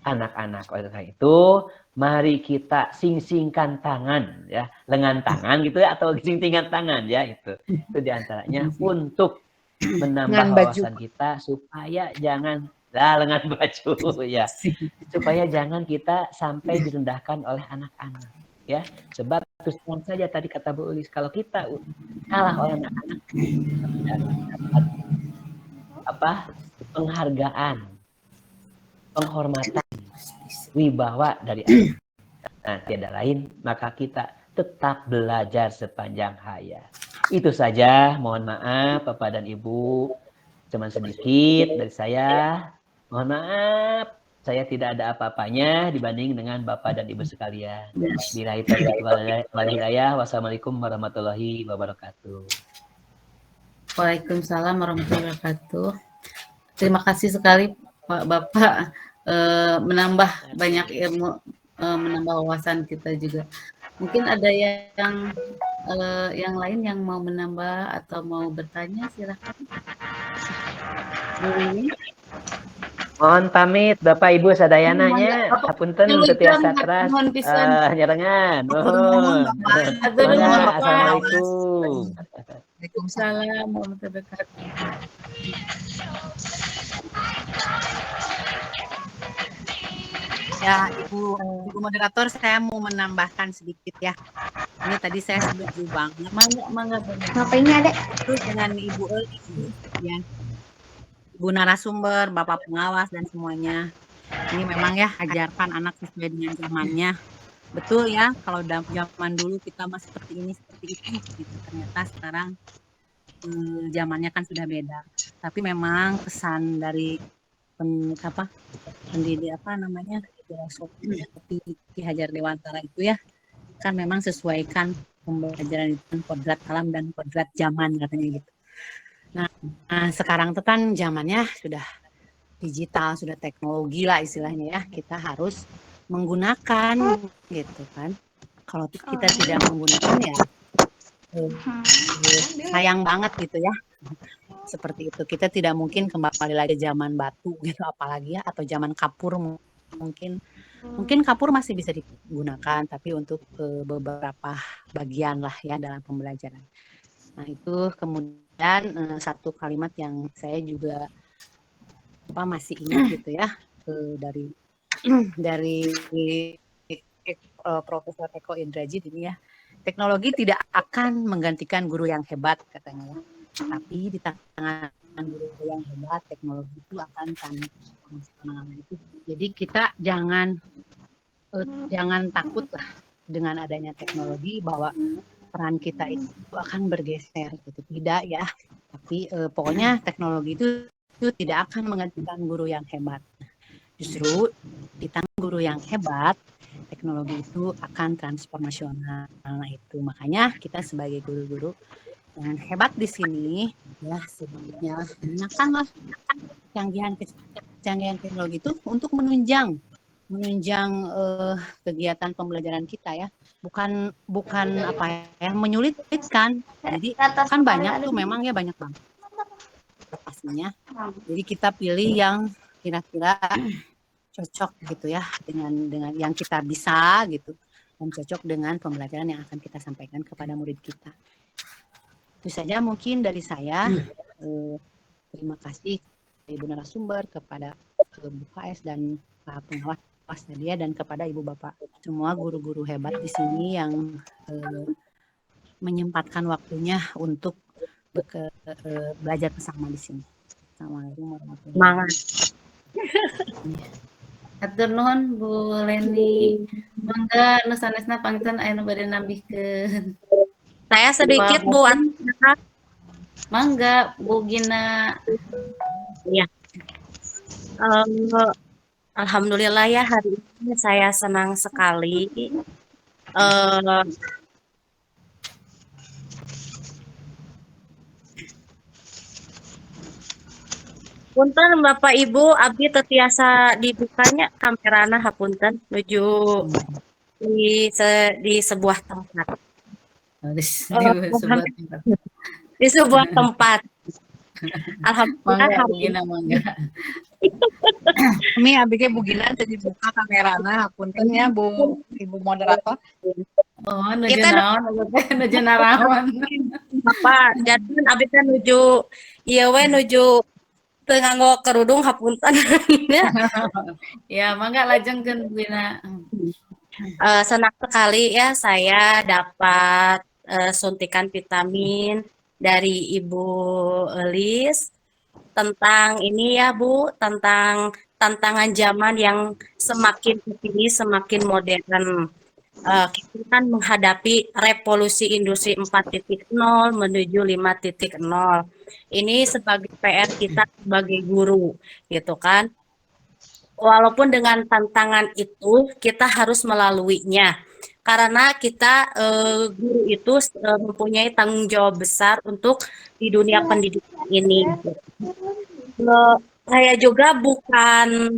anak-anak. Oleh karena itu, mari kita sing-singkan tangan ya, lengan tangan gitu ya, atau sing-singkan tangan ya itu diantaranya untuk menambah wawasan kita supaya jangan lengan baju ya, supaya jangan kita sampai direndahkan oleh anak-anak ya. Sebab terus terang saja tadi kata Bu Ulis, kalau kita kalah oleh anak-anak apa penghargaan, penghormatan, wibawa dari anak. Nah, tiada lain maka kita tetap belajar sepanjang hayat. Itu saja, mohon maaf Bapak dan Ibu, cuma sedikit dari saya. Mohon maaf, saya tidak ada apa-apanya dibanding dengan Bapak dan Ibu sekalian. Billahi taufiq wal hidayah. Wassalamualaikum warahmatullahi wabarakatuh. Waalaikumsalam warahmatullahi wabarakatuh. Terima kasih sekali Pak Bapak, menambah banyak ilmu, menambah wawasan kita juga. Mungkin ada yang lain yang mau menambah atau mau bertanya, silakan. Mohon pamit Bapak Ibu sadayananya, hapunten teu tiasa teras nyerengan. Mohon. Assalamualaikum. Waalaikumsalam warahmatullahi wabarakatuh. Ya, Ibu moderator, saya mau menambahkan sedikit ya. Ini tadi saya setuju banget. Mangga. Bapak ini ada. Terus dengan Ibu Elis, ya. Ibu narasumber, Bapak pengawas dan semuanya. Ini memang ya ajarkan anak sesuai dengan zamannya. Betul ya, kalau zaman dulu kita masih seperti ini, seperti itu. Gitu. Ternyata sekarang zamannya kan sudah beda. Tapi memang pesan dari pendidik filosofi Ki Hajar Dewantara itu ya, kan memang sesuaikan pembelajaran itu kodrat alam dan kodrat zaman katanya gitu. Nah, sekarang itu kan zamannya sudah digital, sudah teknologi lah istilahnya ya. Kita harus menggunakan gitu kan. Kalau kita tidak menggunakan ya sayang banget gitu ya. Seperti itu. Kita tidak mungkin kembali lagi ke zaman batu gitu apalagi ya, atau zaman kapur mungkin kapur masih bisa digunakan, tapi untuk beberapa bagian lah ya dalam pembelajaran. Nah, itu kemudian satu kalimat yang saya juga masih ingat gitu ya, dari Profesor Eko Indrajit ini ya. Teknologi tidak akan menggantikan guru yang hebat katanya ya. Tapi di tangan guru yang hebat, teknologi itu akan transformasi itu. Jadi kita jangan takut lah dengan adanya teknologi bahwa peran kita itu akan bergeser gitu. Tidak ya. Tapi pokoknya teknologi itu tidak akan menggantikan guru yang hebat. Justru di tangan guru yang hebat, teknologi itu akan transformasional. Nah, itu makanya kita sebagai guru-guru yang hebat di sini ya sebaiknya gunakanlah canggihan teknologi itu untuk menunjang kegiatan pembelajaran kita ya, bukan apa ya menyulitkan. Jadi kan banyak tuh memang ya, banyak banget pastinya. Jadi kita pilih yang kira-kira cocok gitu ya dengan yang kita bisa gitu, dan cocok dengan pembelajaran yang akan kita sampaikan kepada murid kita. Itu saja mungkin dari saya. Terima kasih Ibu narasumber, kepada Bu KS dan Pak pengawas tadi ya, dan kepada Ibu Bapak semua guru-guru hebat di sini yang menyempatkan waktunya untuk belajar bersama di sini. Assalamualaikum warahmatullahi wabarakatuh. Atur nuhun Bu Leni. Mangga nu sanesna pangten aya nu bade nambihkeun. Saya sedikit Bu. Mangga Bu Gina. Ya. Alhamdulillah ya, hari ini saya senang sekali. Punten Bapak Ibu, abdi teu tiasa dibukanya kamerana hapunten menuju di sebuah tempat. Di sebuah tempat. Alhamdulillah hari ini. Kami abdi Bu Gina tadi buka kamerana hapunten ya Bu Ibu moderator. Oh, nuju naon? Nuju naraon. Bapak, jadi abdi teh nuju ieu we nuju teu nganggo kerudung hapunten. Ya, mangga lajengkeun Bu Gina. Senang sekali ya saya dapat suntikan vitamin dari Ibu Elis tentang ini ya Bu, tentang tantangan zaman yang semakin kesini semakin modern. Kita kan menghadapi revolusi industri 4.0 menuju 5.0. Ini sebagai PR kita sebagai guru, gitu kan. Walaupun dengan tantangan itu kita harus melaluinya. Karena kita guru itu mempunyai tanggung jawab besar untuk di dunia pendidikan ini. Saya juga bukan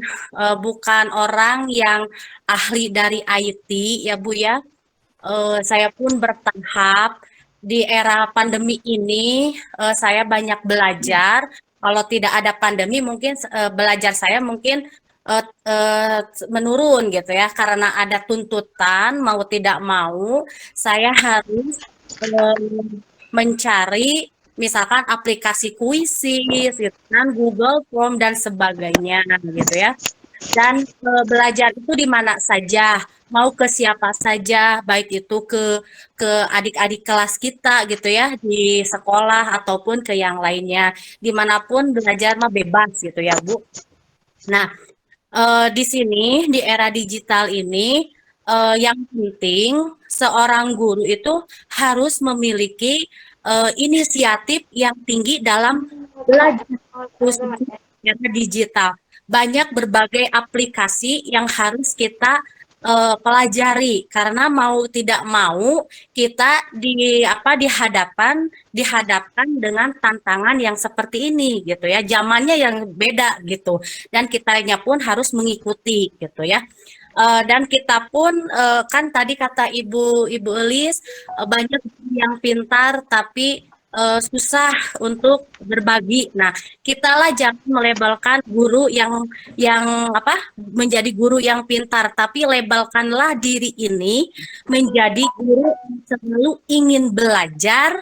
orang yang ahli dari IT ya Bu ya. Saya pun bertahap di era pandemi ini. Saya banyak belajar. Kalau tidak ada pandemi mungkin belajar saya mungkin menurun gitu ya, karena ada tuntutan mau tidak mau saya harus mencari misalkan aplikasi kuisis gitu kan, Google Form dan sebagainya gitu ya. Dan belajar itu di mana saja, mau ke siapa saja, baik itu ke adik-adik kelas kita gitu ya, di sekolah ataupun ke yang lainnya, dimanapun belajar mah bebas gitu ya Bu. Nah, di sini di era digital ini yang penting seorang guru itu harus memiliki inisiatif yang tinggi dalam belajar khususnya digital. Banyak berbagai aplikasi yang harus kita pelajari karena mau tidak mau kita dihadapkan dengan tantangan yang seperti ini gitu ya, zamannya yang beda gitu, dan kitanya pun harus mengikuti gitu ya. Dan kita pun kan tadi kata Ibu Elis, banyak yang pintar tapi susah untuk berbagi. Nah, kitalah jangan melabelkan guru yang menjadi guru yang pintar, tapi labelkanlah diri ini menjadi guru yang selalu ingin belajar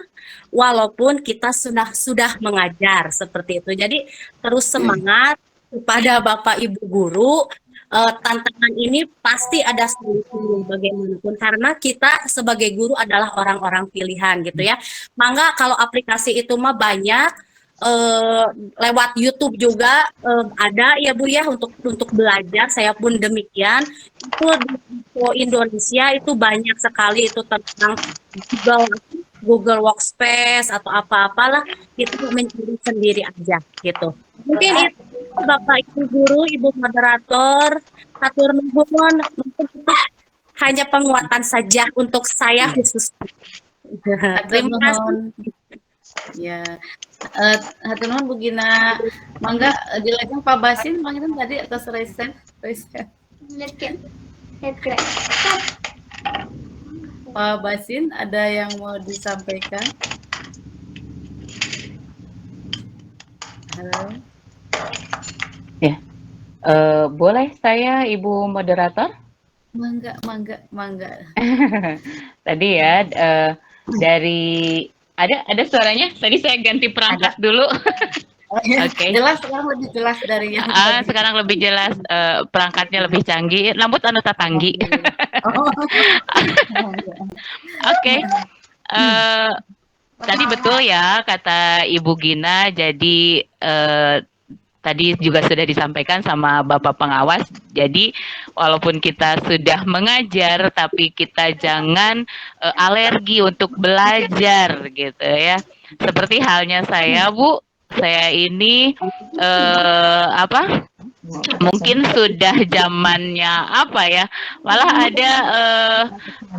walaupun kita sudah mengajar seperti itu. Jadi terus semangat kepada Bapak Ibu guru. Tantangan ini pasti ada solusinya bagaimanapun karena kita sebagai guru adalah orang-orang pilihan gitu ya. Mangga kalau aplikasi itu mah banyak, lewat YouTube juga ada ya Bu ya untuk belajar. Saya pun demikian. Itu di Indonesia itu banyak sekali itu tentang Google Workspace atau apa-apalah, itu mencari sendiri aja gitu. Mungkin itu Bapak Ibu guru, Ibu moderator, hatur nuhun, mungkin itu hanya penguatan saja untuk saya khusus. Terima kasih. Ya, hatur nuhun Bu Gina. Mangga dilanjutkan Pak Basin, Bang itu tadi atas reset. Pak Basin, ada yang mau disampaikan? Halo. Ya, boleh saya Ibu moderator? Mangga. Tadi ya dari ada suaranya. Tadi saya ganti perangkat dulu. Oke. Jelas, sekarang lebih jelas dari yang Sekarang lebih jelas, perangkatnya lebih canggih. Rambut anu tatanggi. Oke. Tadi betul ya kata Ibu Gina. Jadi tadi juga sudah disampaikan sama Bapak Pengawas. Jadi walaupun kita sudah mengajar, tapi kita jangan alergi untuk belajar gitu ya. Seperti halnya saya, Bu. Saya ini mungkin sudah zamannya malah ada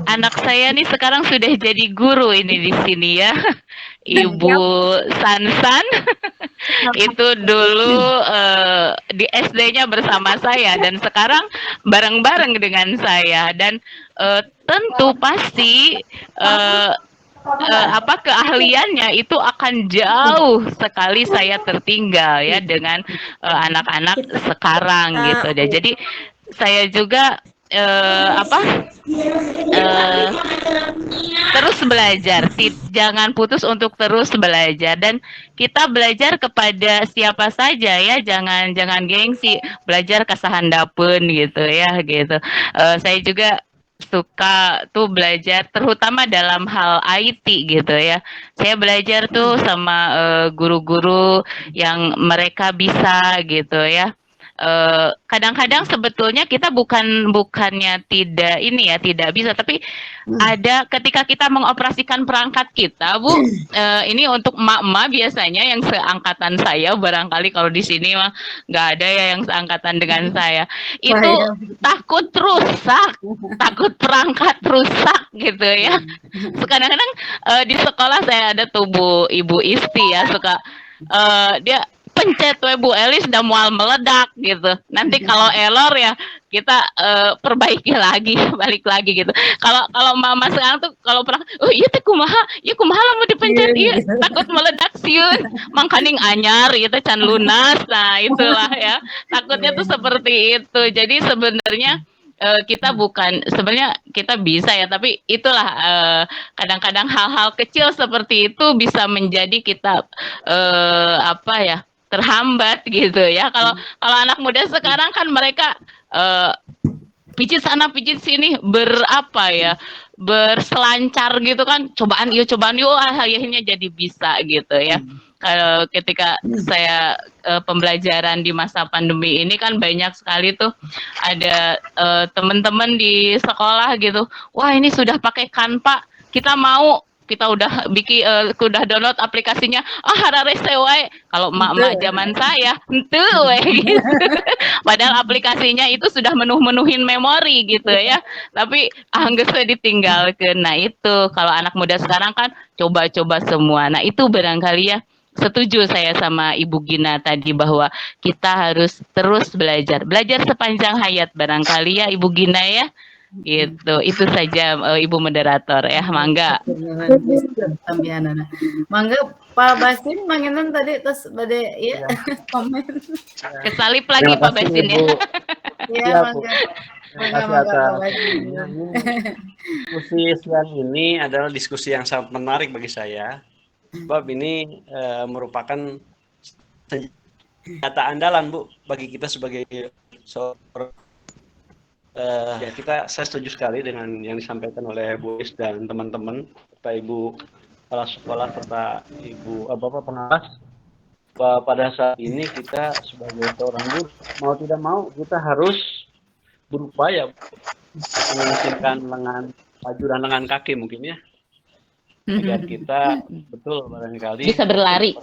anak saya nih sekarang sudah jadi guru ini di sini ya. Ibu Sansan itu dulu di SD-nya bersama saya dan sekarang bareng-bareng dengan saya, dan tentu pasti keahliannya itu akan jauh sekali saya tertinggal ya dengan anak-anak sekarang gitu deh. Jadi saya juga terus belajar, jangan putus untuk terus belajar, dan kita belajar kepada siapa saja ya, jangan gengsi, belajar kasahandapeun gitu ya gitu. Saya juga suka tuh belajar terutama dalam hal IT gitu ya. Saya belajar tuh sama guru-guru yang mereka bisa gitu ya. Kadang-kadang sebetulnya kita bukannya tidak bisa, tapi ada ketika kita mengoperasikan perangkat kita, Bu. Ini untuk emak-emak biasanya yang seangkatan saya, barangkali kalau di sini mah nggak ada ya yang seangkatan dengan saya. Itu takut rusak, takut perangkat rusak gitu ya. Kadang-kadang di sekolah saya ada tuh Ibu Isti ya, suka dia pencet Bu Elis udah mual meledak gitu. Nanti kalau error ya kita perbaiki lagi, balik lagi gitu. Kalau mama sekarang tuh kalau pernah, iya teh kumaha lah mau dipencet, iya takut meledak siun, mangkaning anyar gitu can lunas. Nah, itulah ya. Takutnya tuh seperti itu. Jadi sebenarnya kita sebenarnya kita bisa ya, tapi itulah kadang-kadang hal-hal kecil seperti itu bisa menjadi kita terhambat gitu ya. Kalau anak muda sekarang kan mereka pijit sana pijit sini berselancar gitu kan, cobaan yuk akhirnya jadi bisa gitu ya. Kalau ketika saya pembelajaran di masa pandemi ini kan banyak sekali tuh ada teman-teman di sekolah gitu, wah ini sudah pakai Canva, kita mau kita udah udah download aplikasinya, hararese wae. Kalau emak-emak zaman saya, henteu we gitu. Padahal aplikasinya itu sudah menuhin memori gitu ya. Tapi geus we ditinggalkeun. Nah, itu kalau anak muda sekarang kan coba-coba semua. Nah, itu barangkali ya setuju saya sama Ibu Gina tadi bahwa kita harus terus belajar. Belajar sepanjang hayat barangkali ya Ibu Gina ya. Gitu. Itu saja Ibu moderator ya. Mangga. Tambahan Nana. Mangga Pak Basin mangenan tadi terus bade ya komen. Kesalip lagi Pak Basin ya. Iya, mangga. Mangga Pak Basin. Diskusi siang ini adalah diskusi yang sangat menarik bagi saya. Sebab ini merupakan senjata andalan, Bu, bagi kita sebagai seorang saya setuju sekali dengan yang disampaikan oleh Bu Is dan teman-teman serta Ibu kepala sekolah serta Ibu Bapak pengawas, bahwa pada saat ini kita sebagai seorang guru mau tidak mau kita harus berupaya menghasilkan lengan maju dan lengan kaki mungkin ya, agar kita betul barangkali bisa berlari.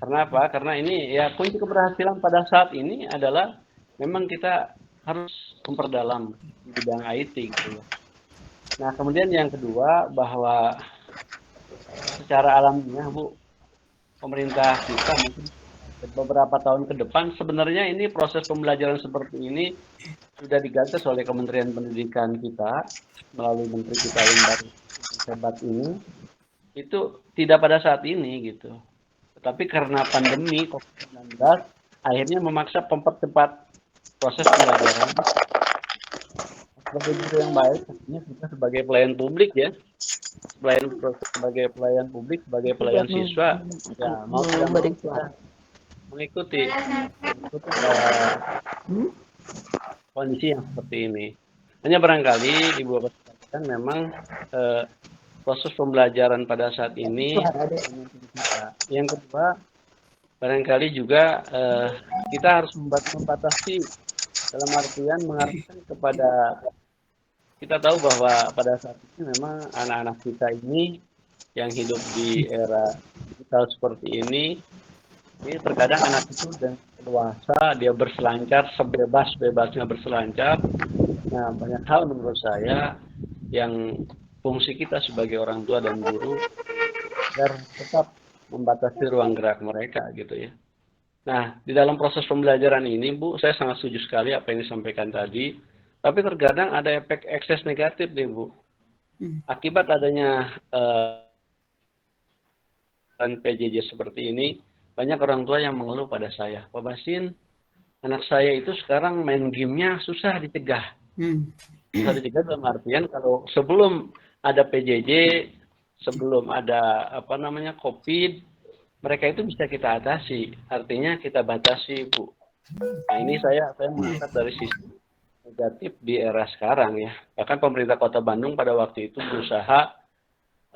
Karena apa? Karena ini ya kunci keberhasilan pada saat ini adalah memang kita harus memperdalam bidang IT gitu. Nah, kemudian yang kedua bahwa secara alamiah Bu, pemerintah kita mungkin beberapa tahun ke depan sebenarnya ini proses pembelajaran seperti ini sudah digagas oleh Kementerian Pendidikan kita melalui menteri kita yang baru hebat ini, itu tidak pada saat ini gitu. Tetapi karena pandemi COVID-19 akhirnya memaksa mempercepat proses pembelajaran. Sebagai guru yang baik, artinya kita sebagai pelayan publik ya, sebagai pelayan publik, sebagai pelayan siswa, ya mau tidak mau kita mengikuti kondisi yang seperti ini. Hanya barangkali Ibu Bapak sekalian memang proses pembelajaran pada saat ini kita. Yang kedua, barangkali juga kita harus membatasi dalam artian mengarahkan kepada kita tahu bahwa pada saat ini memang anak-anak kita ini yang hidup di era digital seperti ini terkadang anak itu dan dewasa dia berselancar sebebas-bebasnya berselancar. Nah, banyak hal menurut saya yang fungsi kita sebagai orang tua dan guru agar tetap membatasi ruang gerak mereka gitu ya. Nah, di dalam proses pembelajaran ini Bu, saya sangat setuju sekali apa yang disampaikan tadi. Tapi terkadang ada efek ekses negatif nih Bu. Akibat adanya PJJ seperti ini, banyak orang tua yang mengeluh pada saya, Pak Basin, anak saya itu sekarang main gamenya susah dicegah. Susah dicegah dalam artian kalau sebelum ada PJJ, sebelum ada COVID, mereka itu bisa kita atasi. Artinya kita batasi, Bu. Nah, ini saya mengangkat dari sisi negatif di era sekarang ya. Bahkan pemerintah Kota Bandung pada waktu itu berusaha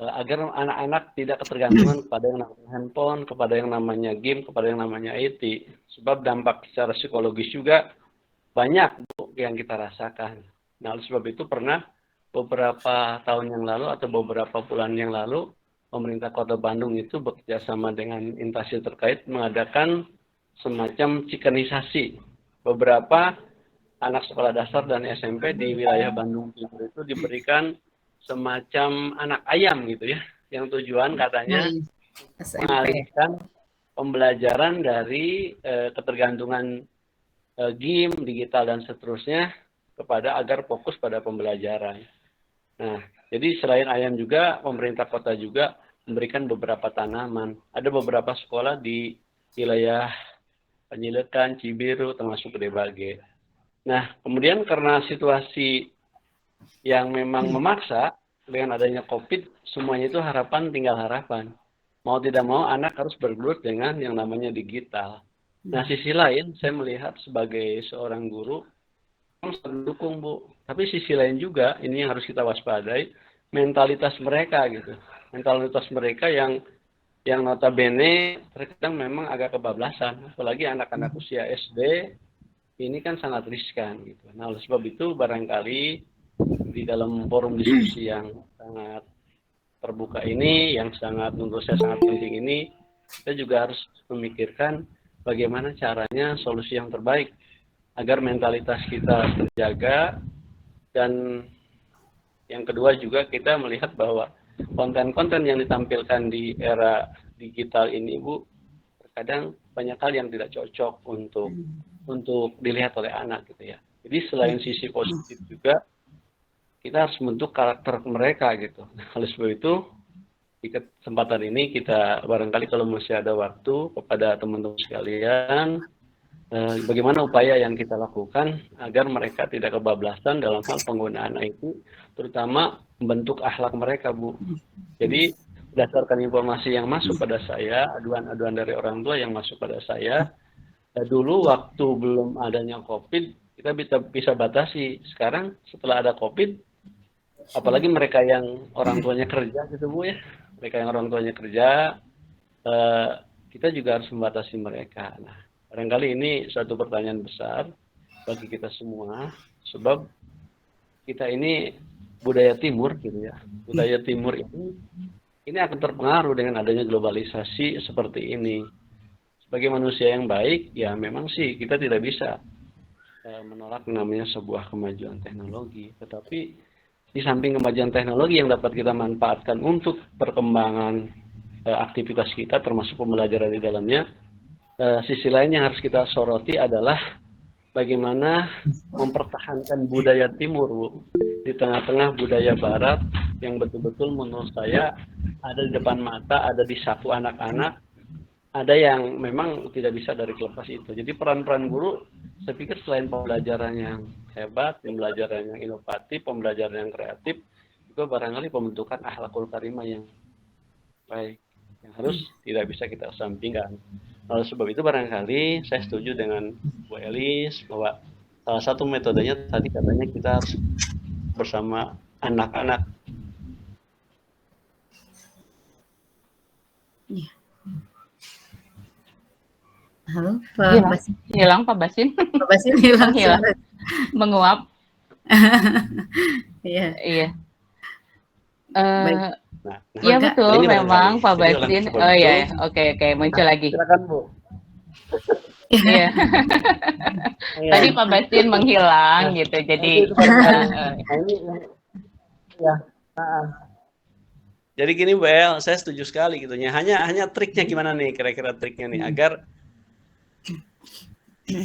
agar anak-anak tidak ketergantungan kepada yang namanya handphone, kepada yang namanya game, kepada yang namanya IT. Sebab dampak secara psikologis juga banyak Bu yang kita rasakan. Nah, oleh sebab itu pernah beberapa tahun yang lalu atau beberapa bulan yang lalu pemerintah Kota Bandung itu bekerjasama dengan instansi terkait mengadakan semacam cikenisasi. Beberapa anak sekolah dasar dan SMP di wilayah Bandung Timur itu diberikan semacam anak ayam gitu ya, yang tujuan katanya mengalihkan pembelajaran dari ketergantungan game, digital dan seterusnya kepada agar fokus pada pembelajaran. Nah, jadi selain ayam juga pemerintah kota juga memberikan beberapa tanaman. Ada beberapa sekolah di wilayah Penyilekan, Cibiru, termasuk Gede Bage. Nah, kemudian karena situasi yang memang memaksa dengan adanya COVID, semuanya itu harapan tinggal harapan. Mau tidak mau anak harus bergelut dengan yang namanya digital. Nah, sisi lain saya melihat sebagai seorang guru mendukung Bu. Tapi sisi lain juga ini yang harus kita waspadai, mentalitas mereka gitu. Mentalitas mereka yang notabene terkadang memang agak kebablasan, apalagi anak-anak usia SD ini kan sangat riskan gitu. Nah, oleh sebab itu barangkali di dalam forum diskusi yang sangat terbuka ini, yang sangat menurut saya sangat penting ini, kita juga harus memikirkan bagaimana caranya solusi yang terbaik agar mentalitas kita terjaga. Dan yang kedua juga kita melihat bahwa konten-konten yang ditampilkan di era digital ini, Bu, terkadang banyak hal yang tidak cocok untuk dilihat oleh anak gitu ya. Jadi selain sisi positif juga, kita harus membentuk karakter mereka gitu. Oleh sebab itu, di kesempatan ini kita barangkali kalau masih ada waktu kepada teman-teman sekalian, bagaimana upaya yang kita lakukan agar mereka tidak kebablasan dalam hal penggunaan IT, terutama membentuk akhlak mereka, Bu. Jadi berdasarkan informasi yang masuk pada saya, aduan-aduan dari orang tua yang masuk pada saya, dulu waktu belum adanya COVID, kita bisa batasi. Sekarang setelah ada COVID, apalagi mereka yang orang tuanya kerja gitu, Bu ya, mereka yang orang tuanya kerja, kita juga harus membatasi mereka. Nah, barangkali ini satu pertanyaan besar bagi kita semua, sebab kita ini budaya timur gitu ya. Budaya timur ini akan terpengaruh dengan adanya globalisasi seperti ini. Sebagai manusia yang baik, ya memang sih kita tidak bisa menolak namanya sebuah kemajuan teknologi. Tetapi di samping kemajuan teknologi yang dapat kita manfaatkan untuk perkembangan aktivitas kita, termasuk pembelajaran di dalamnya, sisi lain yang harus kita soroti adalah bagaimana mempertahankan budaya timur, Bu, di tengah-tengah budaya barat yang betul-betul menurut saya ada di depan mata, ada di saku anak-anak, ada yang memang tidak bisa dari kelepas itu. Jadi peran-peran guru, saya pikir selain pembelajaran yang hebat, pembelajaran yang inovatif, pembelajaran yang kreatif, juga barangkali pembentukan akhlakul karimah yang baik, yang harus tidak bisa kita sampingkan. Oleh sebab itu barangkali saya setuju dengan Bu Elis bahwa salah satu metodenya tadi katanya kita harus bersama anak-anak. Halo, Pak Basin. Hilang Pak Basin. Pak Basin hilang. Menguap. Iya. Iya. Baik. Iya betul, memang Pak Basin. Oh iya, oke, muncul lagi. Silakan, Bu. Iya. Tadi Pak Basin menghilang gitu, jadi. Jadi gini, Bel, saya setuju sekali gitu ya. Hanya triknya gimana nih, kira-kira triknya nih agar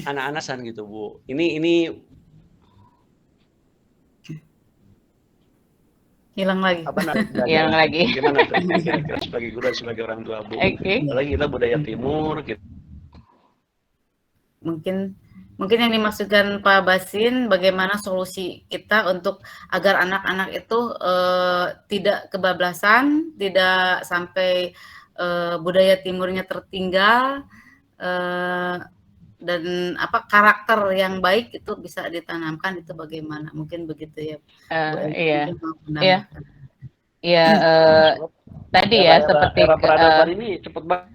anak-anak gitu, Bu. Ini hilang lagi. Hilang lagi. Gimana triknya kira-kira sebagai guru dan sebagai orang tua, Bu? Apalagi kita budaya timur gitu. Mungkin yang dimaksudkan Pak Basin, bagaimana solusi kita untuk agar anak-anak itu tidak kebablasan, tidak sampai budaya timurnya tertinggal, dan karakter yang baik itu bisa ditanamkan, itu bagaimana? Mungkin begitu ya. Iya. Tadi ya seperti peradaban ini cepet banget.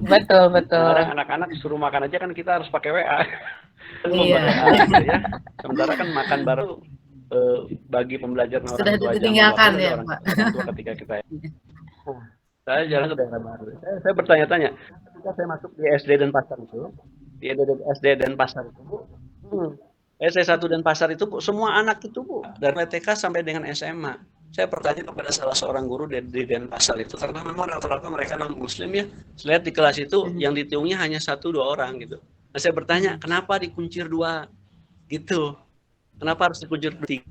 Betul. Anak-anak disuruh makan aja kan kita harus pakai WA. Iya. Ya. Sementara kan makan baru bagi pembelajaran orang sudah tua ditinggalkan ya, Pak. Orang tua ketika kita. Saya jalan ke daerah baru. Saya bertanya-tanya, ketika saya masuk di SD Denpasar itu, di SD Denpasar itu, Bu, SD1 Denpasar itu, Bu, semua anak itu, Bu, dari TK sampai dengan SMA. Saya bertanya kepada salah seorang guru di Denpasar itu, karena memang rata-rata mereka non-muslim ya. Saya lihat di kelas itu yang ditiungnya hanya 1-2 orang gitu. Nah, saya bertanya, kenapa dikuncir 2 gitu? Kenapa harus dikuncir 3?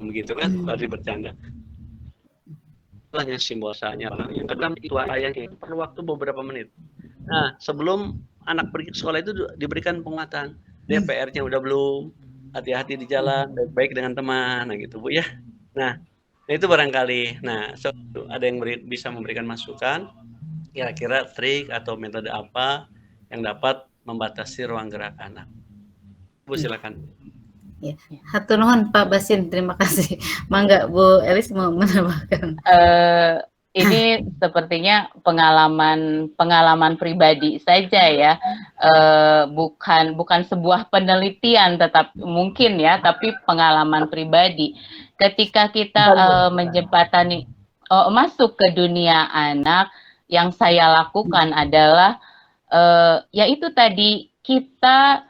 Begitu kan, berarti bercanda. Hanya simbol sahnya. Yang kedua itu ayahnya perlu waktu beberapa menit. Nah, sebelum anak pergi ke sekolah itu diberikan penguatan. Dia PR-nya udah belum? Hati-hati di jalan, baik-baik dengan teman, nah gitu, Bu ya. Nah, itu barangkali. Nah, ada yang bisa memberikan masukan, kira-kira trik atau metode apa yang dapat membatasi ruang gerak anak. Bu, silakan. Ya. Hatur nuhun Pak Basin, terima kasih. Mangga Bu Elis mau menambahkan. ini sepertinya pengalaman pribadi saja ya, bukan sebuah penelitian, tetap mungkin ya, tapi pengalaman pribadi. Ketika kita menjembatani masuk ke dunia anak, yang saya lakukan adalah yaitu tadi kita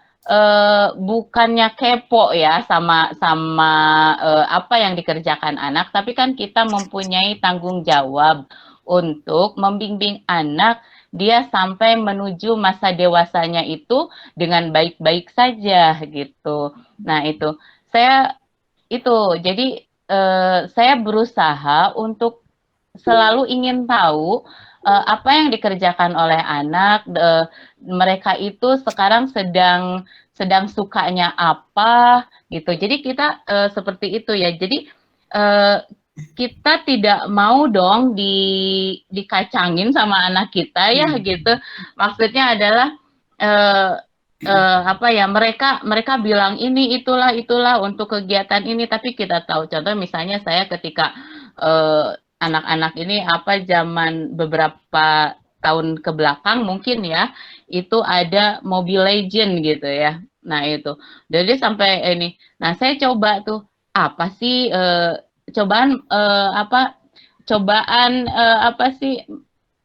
bukannya kepo ya sama apa yang dikerjakan anak, tapi kan kita mempunyai tanggung jawab untuk membimbing anak dia sampai menuju masa dewasanya itu dengan baik-baik saja gitu. Nah jadi saya berusaha untuk selalu ingin tahu apa yang dikerjakan oleh anak, mereka itu sekarang sedang sukanya apa gitu. Jadi kita seperti itu ya. Jadi kita tidak mau dong dikacangin sama anak kita ya gitu. Maksudnya adalah apa ya, mereka bilang ini itulah untuk kegiatan ini, tapi kita tahu contoh misalnya saya ketika anak-anak ini zaman beberapa tahun ke belakang mungkin ya, itu ada Mobile Legend gitu ya. Nah itu, jadi sampai ini. Nah saya coba tuh apa sih cobaan apa sih,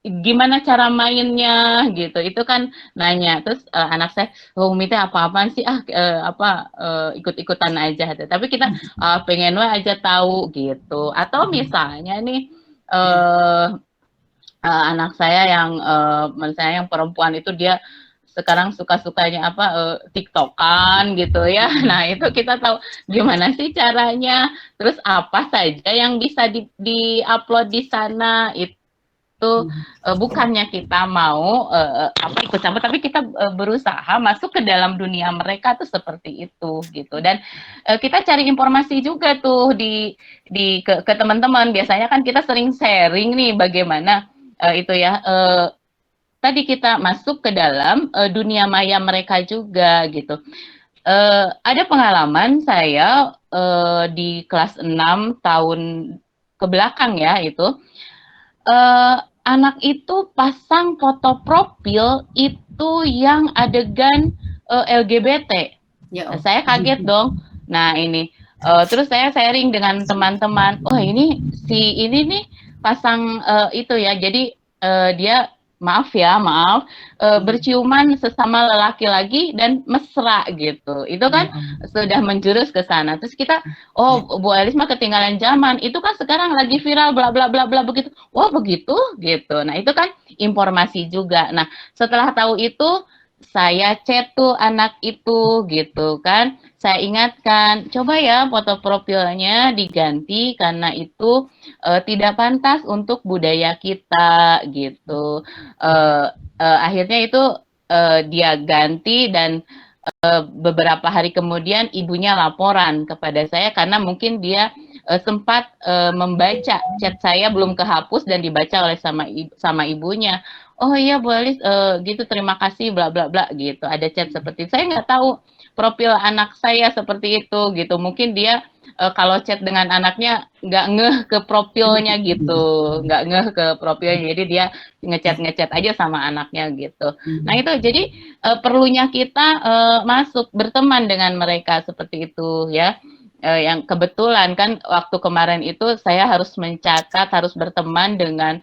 gimana cara mainnya gitu. Itu kan nanya. Terus anak saya, Umi teh apa-apaan sih ikut-ikutan aja. Tapi kita pengen aja tahu gitu. Atau misalnya nih anak saya yang perempuan itu dia sekarang suka-sukanya TikTokan gitu ya. Nah, itu kita tahu gimana sih caranya. Terus apa saja yang bisa di-upload di sana itu bukannya kita mau ikut campur, tapi kita berusaha masuk ke dalam dunia mereka tuh seperti itu gitu. Dan kita cari informasi juga tuh ke teman-teman. Biasanya kan kita sering sharing nih bagaimana itu ya. Tadi kita masuk ke dalam dunia maya mereka juga gitu. Ada pengalaman saya di kelas 6 tahun ke belakang ya itu. Anak itu pasang foto profil itu yang adegan LGBT. Ya, saya kaget dong. Nah ini, terus saya sharing dengan teman-teman. Oh ini nih pasang itu ya. Jadi dia maaf berciuman sesama lelaki lagi dan mesra gitu. Itu kan sudah menjurus ke sana. Terus kita, Bu Elis mah ketinggalan zaman. Itu kan sekarang lagi viral bla bla bla bla begitu. Wah begitu gitu. Nah itu kan informasi juga. Nah setelah tahu itu saya chat tuh anak itu gitu kan. Saya ingatkan, coba ya foto profilnya diganti karena itu tidak pantas untuk budaya kita gitu. Akhirnya itu dia ganti dan beberapa hari kemudian ibunya laporan kepada saya karena mungkin dia sempat membaca chat saya belum kehapus dan dibaca oleh sama ibunya. Oh iya Bu Elis gitu, terima kasih bla bla bla gitu. Ada chat seperti itu. Saya nggak tahu profil anak saya seperti itu gitu. Mungkin dia kalau chat dengan anaknya nggak ngeh ke profilnya gitu, nggak ngeh ke profilnya. Jadi dia ngechat aja sama anaknya gitu. Nah itu jadi perlunya kita masuk berteman dengan mereka seperti itu ya. Yang kebetulan kan waktu kemarin itu saya harus mencatat, harus berteman dengan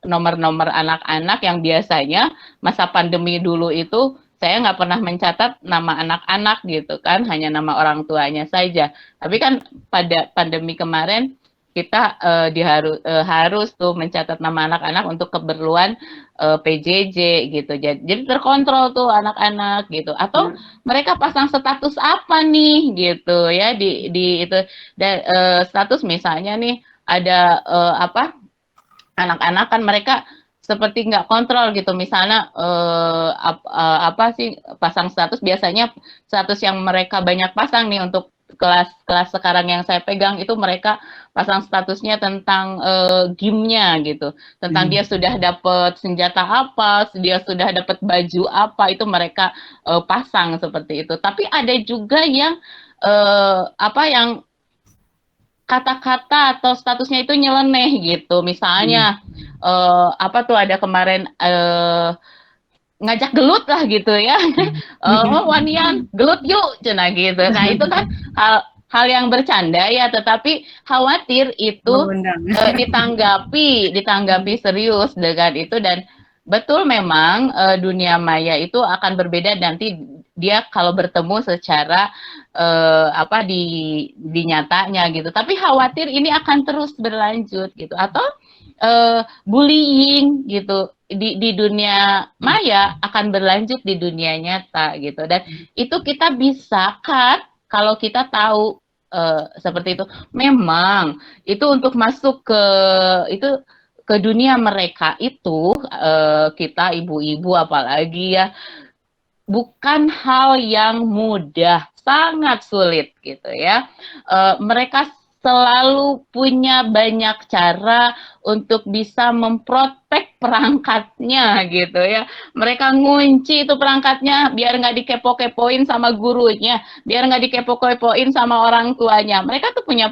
nomor-nomor anak-anak yang biasanya masa pandemi dulu itu saya nggak pernah mencatat nama anak-anak gitu kan, hanya nama orang tuanya saja. Tapi kan pada pandemi kemarin kita harus tuh mencatat nama anak-anak untuk keperluan PJJ gitu. Jadi terkontrol tuh anak-anak gitu. Atau mereka pasang status apa nih gitu ya di itu, dan status misalnya nih ada anak-anak kan mereka seperti nggak kontrol gitu, misalnya pasang status, biasanya status yang mereka banyak pasang nih untuk kelas sekarang yang saya pegang itu mereka pasang statusnya tentang game-nya gitu, tentang dia sudah dapat senjata apa, dia sudah dapat baju apa, itu mereka pasang seperti itu. Tapi ada juga yang yang kata-kata atau statusnya itu nyeleneh gitu. Misalnya apa tuh ada kemarin ngajak gelut lah gitu ya. Wanian gelut yuk cenah gitu. Nah, itu kan hal yang bercanda ya, tetapi khawatir itu ditanggapi serius dengan itu. Dan betul memang dunia maya itu akan berbeda nanti dia kalau bertemu secara di nyatanya gitu. Tapi khawatir ini akan terus berlanjut gitu, atau bullying gitu di dunia maya akan berlanjut di dunia nyata gitu. Dan itu kita bisa cut kalau kita tahu seperti itu. Memang itu untuk masuk ke dunia mereka itu kita ibu-ibu apalagi ya, bukan hal yang mudah, sangat sulit gitu ya. Mereka selalu punya banyak cara untuk bisa memprotek perangkatnya gitu ya. Mereka ngunci itu perangkatnya biar nggak dikepo-kepoin sama gurunya, biar nggak dikepo-kepoin sama orang tuanya. Mereka tuh punya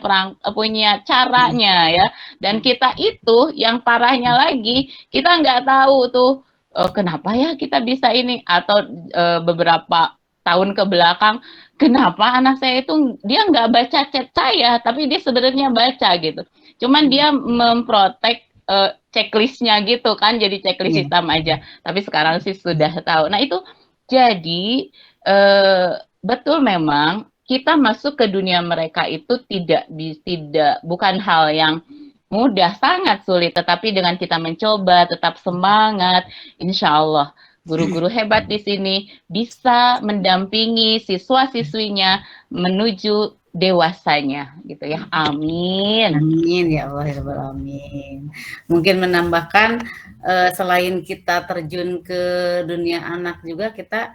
caranya ya. Dan kita itu yang parahnya lagi, kita nggak tahu tuh kenapa ya kita bisa ini, atau beberapa tahun ke belakang kenapa anak saya itu dia nggak baca chat saya tapi dia sebenarnya baca gitu, cuman dia memprotek checklistnya gitu kan, jadi checklist hitam aja, tapi sekarang sih sudah tahu. Nah itu jadi betul memang kita masuk ke dunia mereka itu bukan hal yang mudah, sangat sulit, tetapi dengan kita mencoba, tetap semangat, insya Allah guru-guru hebat di sini bisa mendampingi siswa-siswinya menuju dewasanya gitu ya. Amin. Amin ya Allah ya Rabbal Alamin. Mungkin menambahkan selain kita terjun ke dunia anak juga kita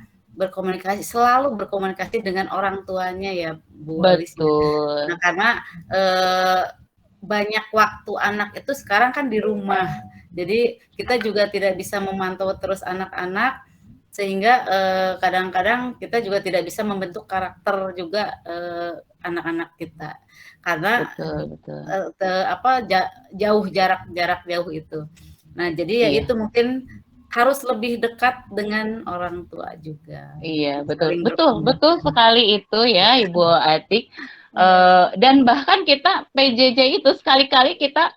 selalu berkomunikasi dengan orang tuanya ya Bu Alice. Betul. Nah karena banyak waktu anak itu sekarang kan di rumah. Jadi kita juga tidak bisa memantau terus anak-anak, sehingga kadang-kadang kita juga tidak bisa membentuk karakter juga anak-anak kita karena jarak jauh itu. Nah jadi ya itu mungkin harus lebih dekat dengan orang tua juga. Iya betul sekali itu ya Ibu Atik. Dan bahkan kita PJJ itu sekali-kali kita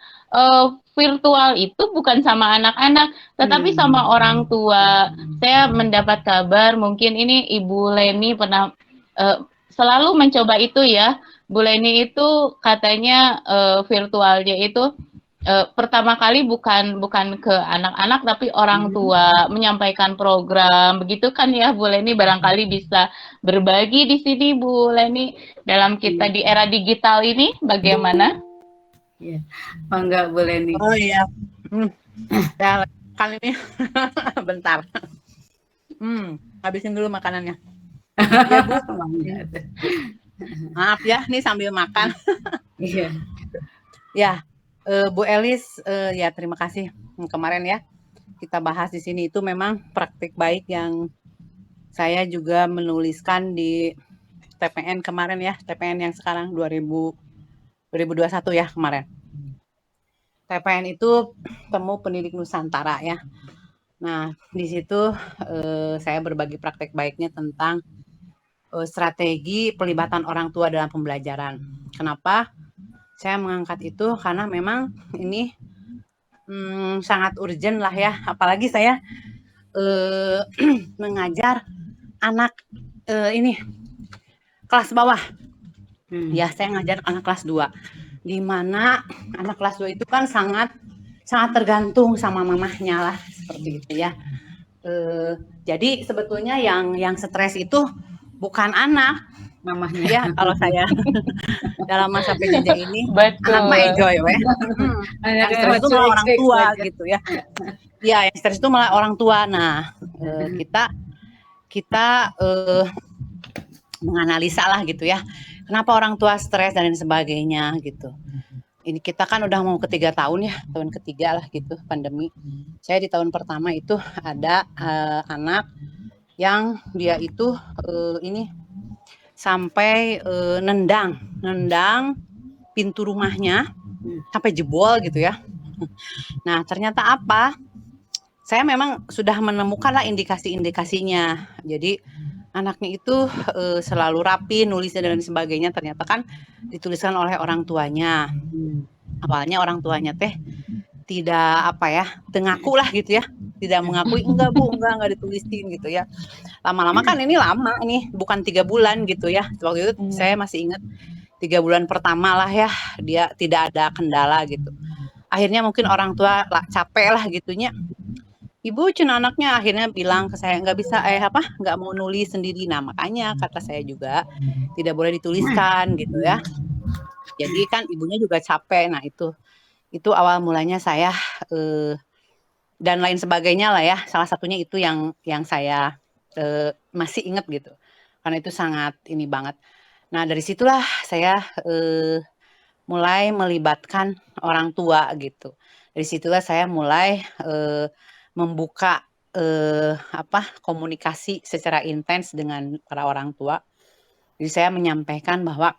virtual itu bukan sama anak-anak, tetapi sama orang tua. Saya mendapat kabar, mungkin ini Ibu Leni pernah selalu mencoba itu ya. Bu Leni itu katanya virtualnya itu pertama kali bukan ke anak-anak, tapi orang tua menyampaikan program, begitu kan ya Bu Leni? Barangkali bisa berbagi di sini Bu Leni dalam kita di era digital ini bagaimana? Iya, enggak boleh nih. Oh iya. Kali ini bentar. Habisin dulu makanannya. Ya Bu. Maaf ya, nih sambil makan. Iya. Ya, Bu Elis, ya terima kasih kemarin ya kita bahas di sini itu memang praktik baik yang saya juga menuliskan di TPN kemarin ya, TPN yang sekarang 2021 ya kemarin. TPN itu Temu Pendidik Nusantara ya. Nah, di situ saya berbagi praktek baiknya tentang strategi pelibatan orang tua dalam pembelajaran. Kenapa saya mengangkat itu? Karena memang ini sangat urgent lah ya. Apalagi saya mengajar anak ini kelas bawah. Ya, saya ngajar anak kelas 2. Di mana anak kelas 2 itu kan sangat tergantung sama mamahnya lah, seperti itu ya. Jadi sebetulnya yang stres itu bukan anak, mamahnya ya. Kalau saya dalam masa PJJ ini, anak mah enjoy weh. Yang stres itu malah orang tua gitu ya. Ya, yang stres itu malah orang tua. Nah, kita menganalisa lah gitu ya. Kenapa orang tua stres dan sebagainya gitu. Ini kita kan udah mau ke 3 tahun ya, tahun ketiga lah gitu pandemi. Saya di tahun pertama itu ada anak yang dia itu ini sampai nendang pintu rumahnya sampai jebol gitu ya. Nah, ternyata apa? Saya memang sudah menemukan lah indikasi-indikasinya. Jadi anaknya itu selalu rapi, nulisnya dan sebagainya. Ternyata kan dituliskan oleh orang tuanya. Awalnya orang tuanya teh tidak apa ya, tengaku lah gitu ya. Tidak mengakui, enggak Bu, enggak ditulisin gitu ya. Lama-lama kan ini lama nih, bukan 3 bulan gitu ya. Waktu itu saya masih ingat 3 bulan pertama lah ya, dia tidak ada kendala gitu. Akhirnya mungkin orang tua capek lah gitunya. Ibu cina anaknya akhirnya bilang ke saya nggak bisa nggak mau nulis sendiri. Nah makanya kata saya juga tidak boleh dituliskan gitu ya. Jadi kan ibunya juga capek. Nah itu awal mulanya saya dan lain sebagainya lah ya. Salah satunya itu yang saya masih ingat gitu. Karena itu sangat ini banget. Nah dari situlah saya mulai melibatkan orang tua gitu. Dari situlah saya mulai membuka komunikasi secara intens dengan para orang tua. Jadi saya menyampaikan bahwa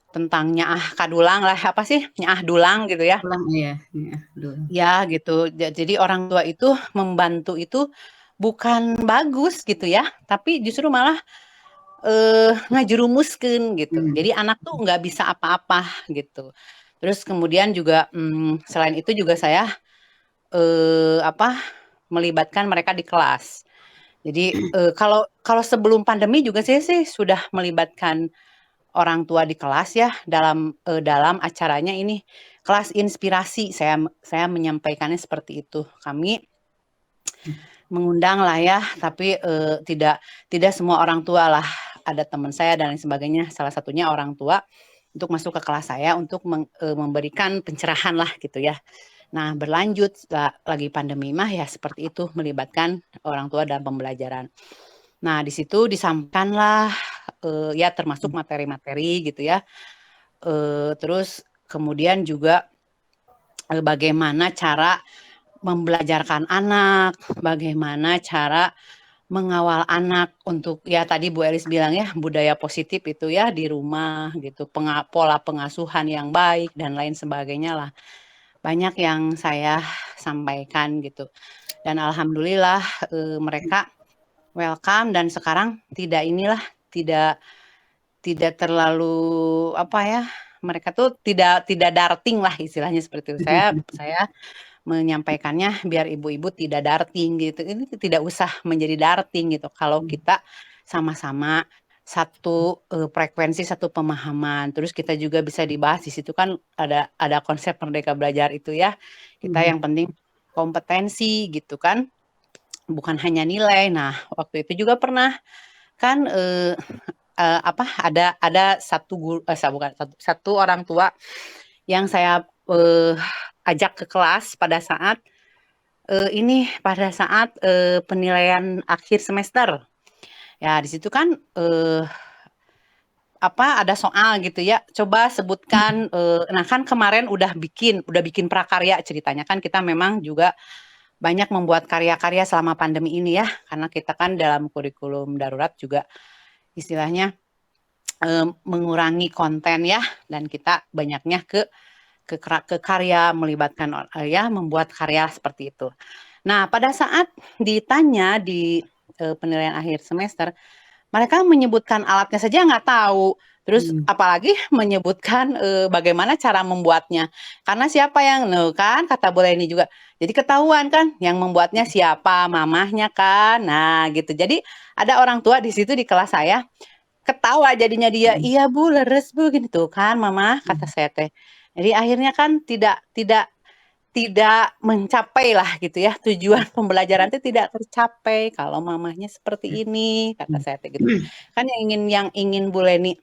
tentang nyaah kadulang lah, apa sih nyaah dulang gitu ya. Dulang, iya, nyaah dulang. Ya gitu. Jadi orang tua itu membantu itu bukan bagus gitu ya, tapi justru malah ngajerumuskeun gitu. Jadi anak tuh nggak bisa apa-apa gitu. Terus kemudian juga selain itu juga saya melibatkan mereka di kelas. Jadi kalau sebelum pandemi juga saya sih sudah melibatkan orang tua di kelas ya dalam acaranya ini kelas inspirasi. Saya menyampaikannya seperti itu. Kami mengundang lah ya, tapi tidak semua orang tua lah. Ada teman saya dan lain sebagainya. Salah satunya orang tua untuk masuk ke kelas saya untuk memberikan pencerahan lah gitu ya. Nah berlanjut lagi pandemi mah ya seperti itu, melibatkan orang tua dalam pembelajaran. Nah di situ disampaikanlah ya termasuk materi-materi gitu ya. Terus kemudian juga bagaimana cara membelajarkan anak, bagaimana cara mengawal anak untuk ya tadi Bu Elis bilang ya budaya positif itu ya di rumah gitu, pola pengasuhan yang baik dan lain sebagainya lah. Banyak yang saya sampaikan gitu. Dan alhamdulillah mereka welcome dan sekarang tidak terlalu apa ya, mereka tuh tidak darting lah istilahnya seperti itu. Saya menyampaikannya biar ibu-ibu tidak darting gitu. Ini tidak usah menjadi darting gitu. Kalau kita sama-sama satu frekuensi, satu pemahaman. Terus kita juga bisa dibahas di situ kan ada konsep Merdeka Belajar itu ya. Kita yang penting kompetensi gitu kan. Bukan hanya nilai. Nah, waktu itu juga pernah kan ada satu orang tua yang saya ajak ke kelas pada saat penilaian akhir semester. Ya, di situ kan ada soal gitu ya. Coba sebutkan nah kan kemarin udah bikin prakarya ceritanya kan kita memang juga banyak membuat karya-karya selama pandemi ini ya. Karena kita kan dalam kurikulum darurat juga istilahnya mengurangi konten ya dan kita banyaknya ke karya, melibatkan membuat karya seperti itu. Nah, pada saat ditanya di penilaian akhir semester, mereka menyebutkan alatnya saja nggak tahu. Terus apalagi menyebutkan bagaimana cara membuatnya. Karena siapa yang kan kata Bu Leni juga. Jadi ketahuan kan yang membuatnya siapa, mamahnya kan. Nah, gitu. Jadi ada orang tua di situ di kelas saya ketawa jadinya dia, "Iya Bu, leres Bu," gitu kan, "Mama," kata saya teh. Jadi akhirnya kan tidak mencapai lah gitu ya, tujuan pembelajaran itu tidak tercapai kalau mamahnya seperti ini, kata saya teh gitu. Kan yang ingin Bu Leni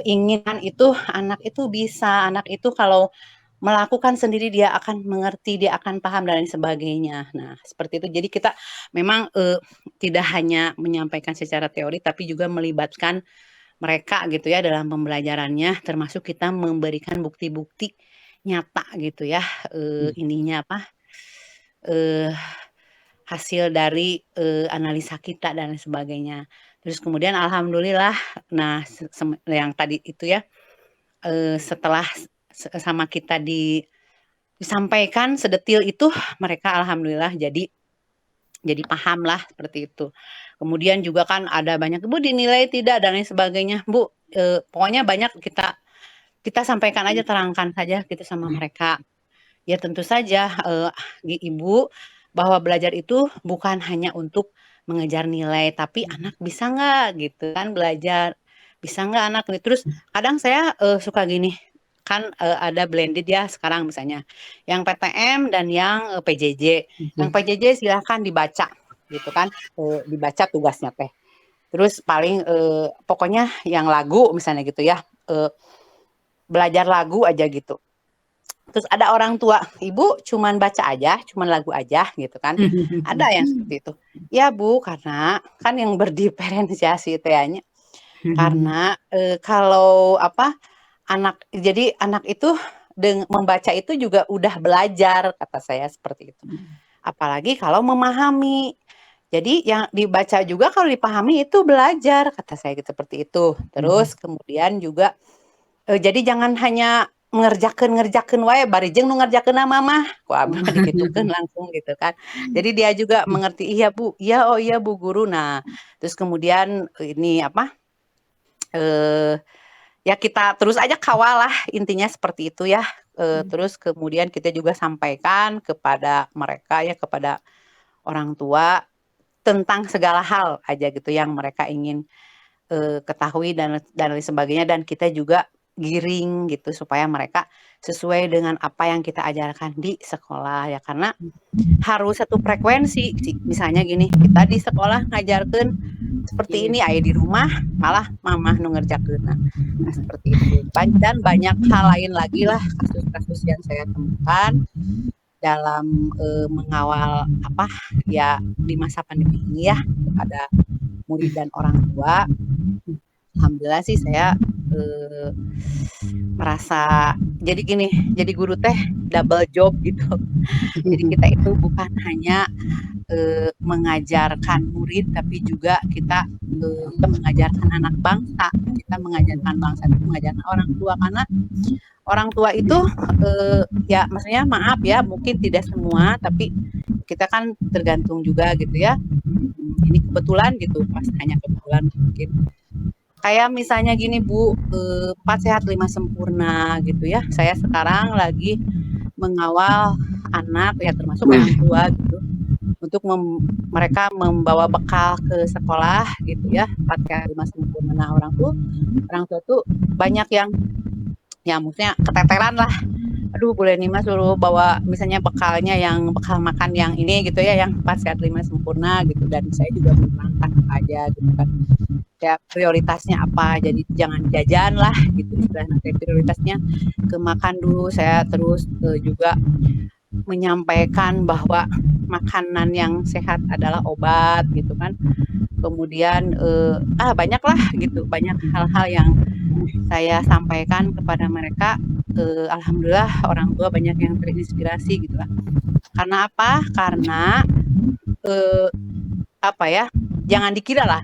inginkan itu anak itu bisa, anak itu kalau melakukan sendiri dia akan mengerti, dia akan paham dan lain sebagainya. Nah, seperti itu. Jadi kita memang tidak hanya menyampaikan secara teori tapi juga melibatkan mereka gitu ya dalam pembelajarannya, termasuk kita memberikan bukti-bukti nyata gitu ya ininya hasil dari analisa kita dan lain sebagainya. Terus kemudian alhamdulillah, nah yang tadi itu ya setelah sama kita disampaikan sedetil itu, mereka alhamdulillah jadi paham lah seperti itu. Kemudian juga kan ada banyak, Bu dinilai tidak dan lain sebagainya. Bu, pokoknya banyak kita sampaikan aja, terangkan saja gitu sama mereka. Ya tentu saja Ibu, bahwa belajar itu bukan hanya untuk mengejar nilai, tapi anak bisa nggak gitu kan belajar. Bisa nggak anak nih. Terus kadang saya suka gini, kan ada blended ya sekarang misalnya. Yang PTM dan yang PJJ. Yang PJJ silahkan dibaca gitu kan. Dibaca tugasnya teh. Terus paling pokoknya yang lagu misalnya gitu ya. Belajar lagu aja gitu. Terus ada orang tua, Ibu cuman baca aja, cuman lagu aja gitu kan. Ada yang seperti itu. Ya Bu, karena kan yang berdiferensiasi tehnya. Karena kalau jadi anak itu membaca itu juga udah belajar, kata saya seperti itu. Apalagi kalau memahami. Jadi yang dibaca juga kalau dipahami itu belajar, kata saya gitu, seperti itu. Terus kemudian juga jadi jangan hanya ngerjakeun wae bari jeung nu ngerjakeunna mah ku abah digitukeun langsung gitu kan. Jadi dia juga mengerti, iya Bu, iya, oh iya Bu guru. Nah, terus kemudian ini ya kita terus aja kawal lah, intinya seperti itu ya. Terus kemudian kita juga sampaikan kepada mereka ya, kepada orang tua tentang segala hal aja gitu yang mereka ingin ketahui dan lain sebagainya, dan kita juga giring gitu supaya mereka sesuai dengan apa yang kita ajarkan di sekolah ya, karena harus satu frekuensi. Misalnya gini, kita di sekolah ngajarkan seperti ini, aya di rumah malah mamah nu ngerjakeun. Nah, seperti itu. Dan banyak hal lain lagi lah kasus-kasus yang saya temukan dalam mengawal ya di masa pandemi ini ya kepada murid dan orang tua. Alhamdulillah sih saya merasa jadi gini, jadi guru teh double job gitu. Jadi kita itu bukan hanya mengajarkan murid, tapi juga kita mengajarkan anak bangsa. Kita mengajarkan bangsa itu mengajarkan orang tua, karena orang tua itu ya maksudnya maaf ya, mungkin tidak semua, tapi kita kan tergantung juga gitu ya. Ini kebetulan gitu, pas hanya kebetulan mungkin. Kayak misalnya gini Bu, 4 sehat 5 sempurna gitu ya. Saya sekarang lagi mengawal anak ya, termasuk orang tua gitu, untuk mereka membawa bekal ke sekolah gitu ya, 4 sehat 5 sempurna. Nah, orang tua tuh banyak yang ya maksudnya keteteran lah. Aduh, boleh nih Mas suruh bawa misalnya bekalnya yang bekal makan yang ini gitu ya, yang 4 sehat 5 sempurna gitu, dan saya juga menerangkan apa aja gitu kan. Ya prioritasnya apa, jadi jangan jajan lah gitu istilahnya, prioritasnya ke makan dulu. Saya terus juga menyampaikan bahwa makanan yang sehat adalah obat gitu kan. Kemudian banyak lah gitu, banyak hal-hal yang saya sampaikan kepada mereka. Alhamdulillah orang tua banyak yang terinspirasi gitu lah. Karena apa? Karena jangan dikira lah,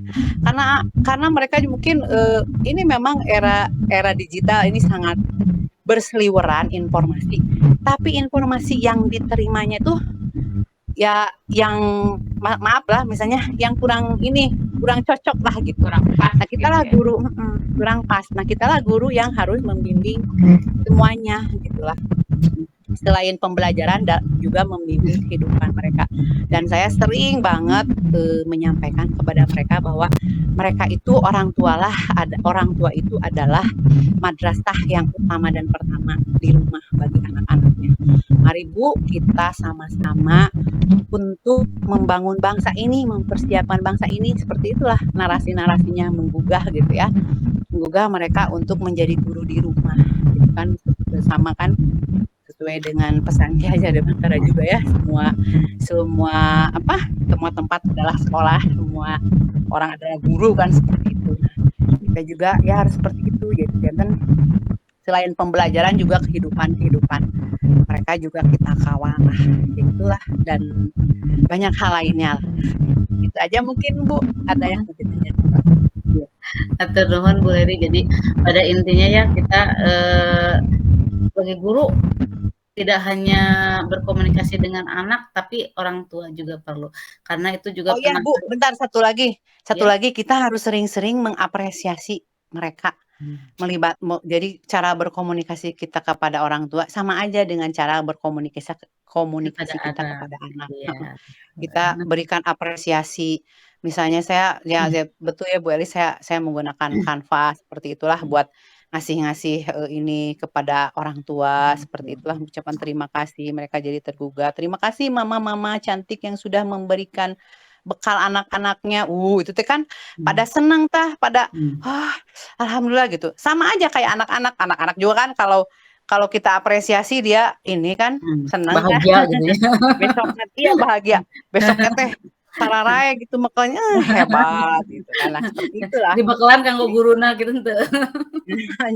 karena mereka mungkin ini memang era digital ini sangat berseliweran informasi, tapi informasi yang diterimanya tuh ya yang maaf lah, misalnya yang kurang cocok lah gitu. Nah, kita lah guru kurang pas. Nah, kita lah guru yang harus membimbing semuanya gitulah. Selain pembelajaran juga membimbing kehidupan mereka. Dan saya sering banget menyampaikan kepada mereka bahwa mereka itu orang tua itu adalah madrasah yang utama dan pertama di rumah bagi anak-anaknya. Mari Bu, kita sama-sama untuk membangun bangsa ini, mempersiapkan bangsa ini. Seperti itulah narasi-narasinya, menggugah gitu ya, menggugah mereka untuk menjadi guru di rumah gitu kan, bersama kan, sesuai dengan pesan Ki Hajar Dewantara juga ya, semua tempat adalah sekolah, semua orang adalah guru kan, seperti itu. Nah, kita juga ya harus seperti itu ya, dan selain pembelajaran juga kehidupan mereka juga kita kawal lah, itulah, dan banyak hal lainnya lah. Itu aja mungkin Bu, ada yang ditanya. Atur nuhun Bu Heri. Jadi pada intinya ya kita sebagai guru tidak hanya berkomunikasi dengan anak, tapi orang tua juga perlu. Karena itu juga Oh iya pernah Bu, bentar satu lagi. Satu ya. lagi kita harus sering-sering mengapresiasi mereka. Jadi cara berkomunikasi kita kepada orang tua sama aja dengan cara berkomunikasi Kepada kita anak. kepada anak. Iya. Kita berikan apresiasi. Misalnya saya ya betul ya Bu Eli, saya menggunakan Canva seperti itulah buat ngasih ini kepada orang tua, seperti itulah ucapan terima kasih, mereka jadi tergugah. Terima kasih mama-mama cantik yang sudah memberikan bekal anak-anaknya. Itu teh kan pada seneng tah, pada alhamdulillah gitu. Sama aja kayak anak-anak juga kan kalau kita apresiasi dia ini kan seneng kan. Bahagia gitu ya. Besoknya iya bahagia. Besoknya teh sararaya gitu makanya hebat gitu kan. Nah, seperti itulah. Di bakalan kanggo guruna gitu henteu.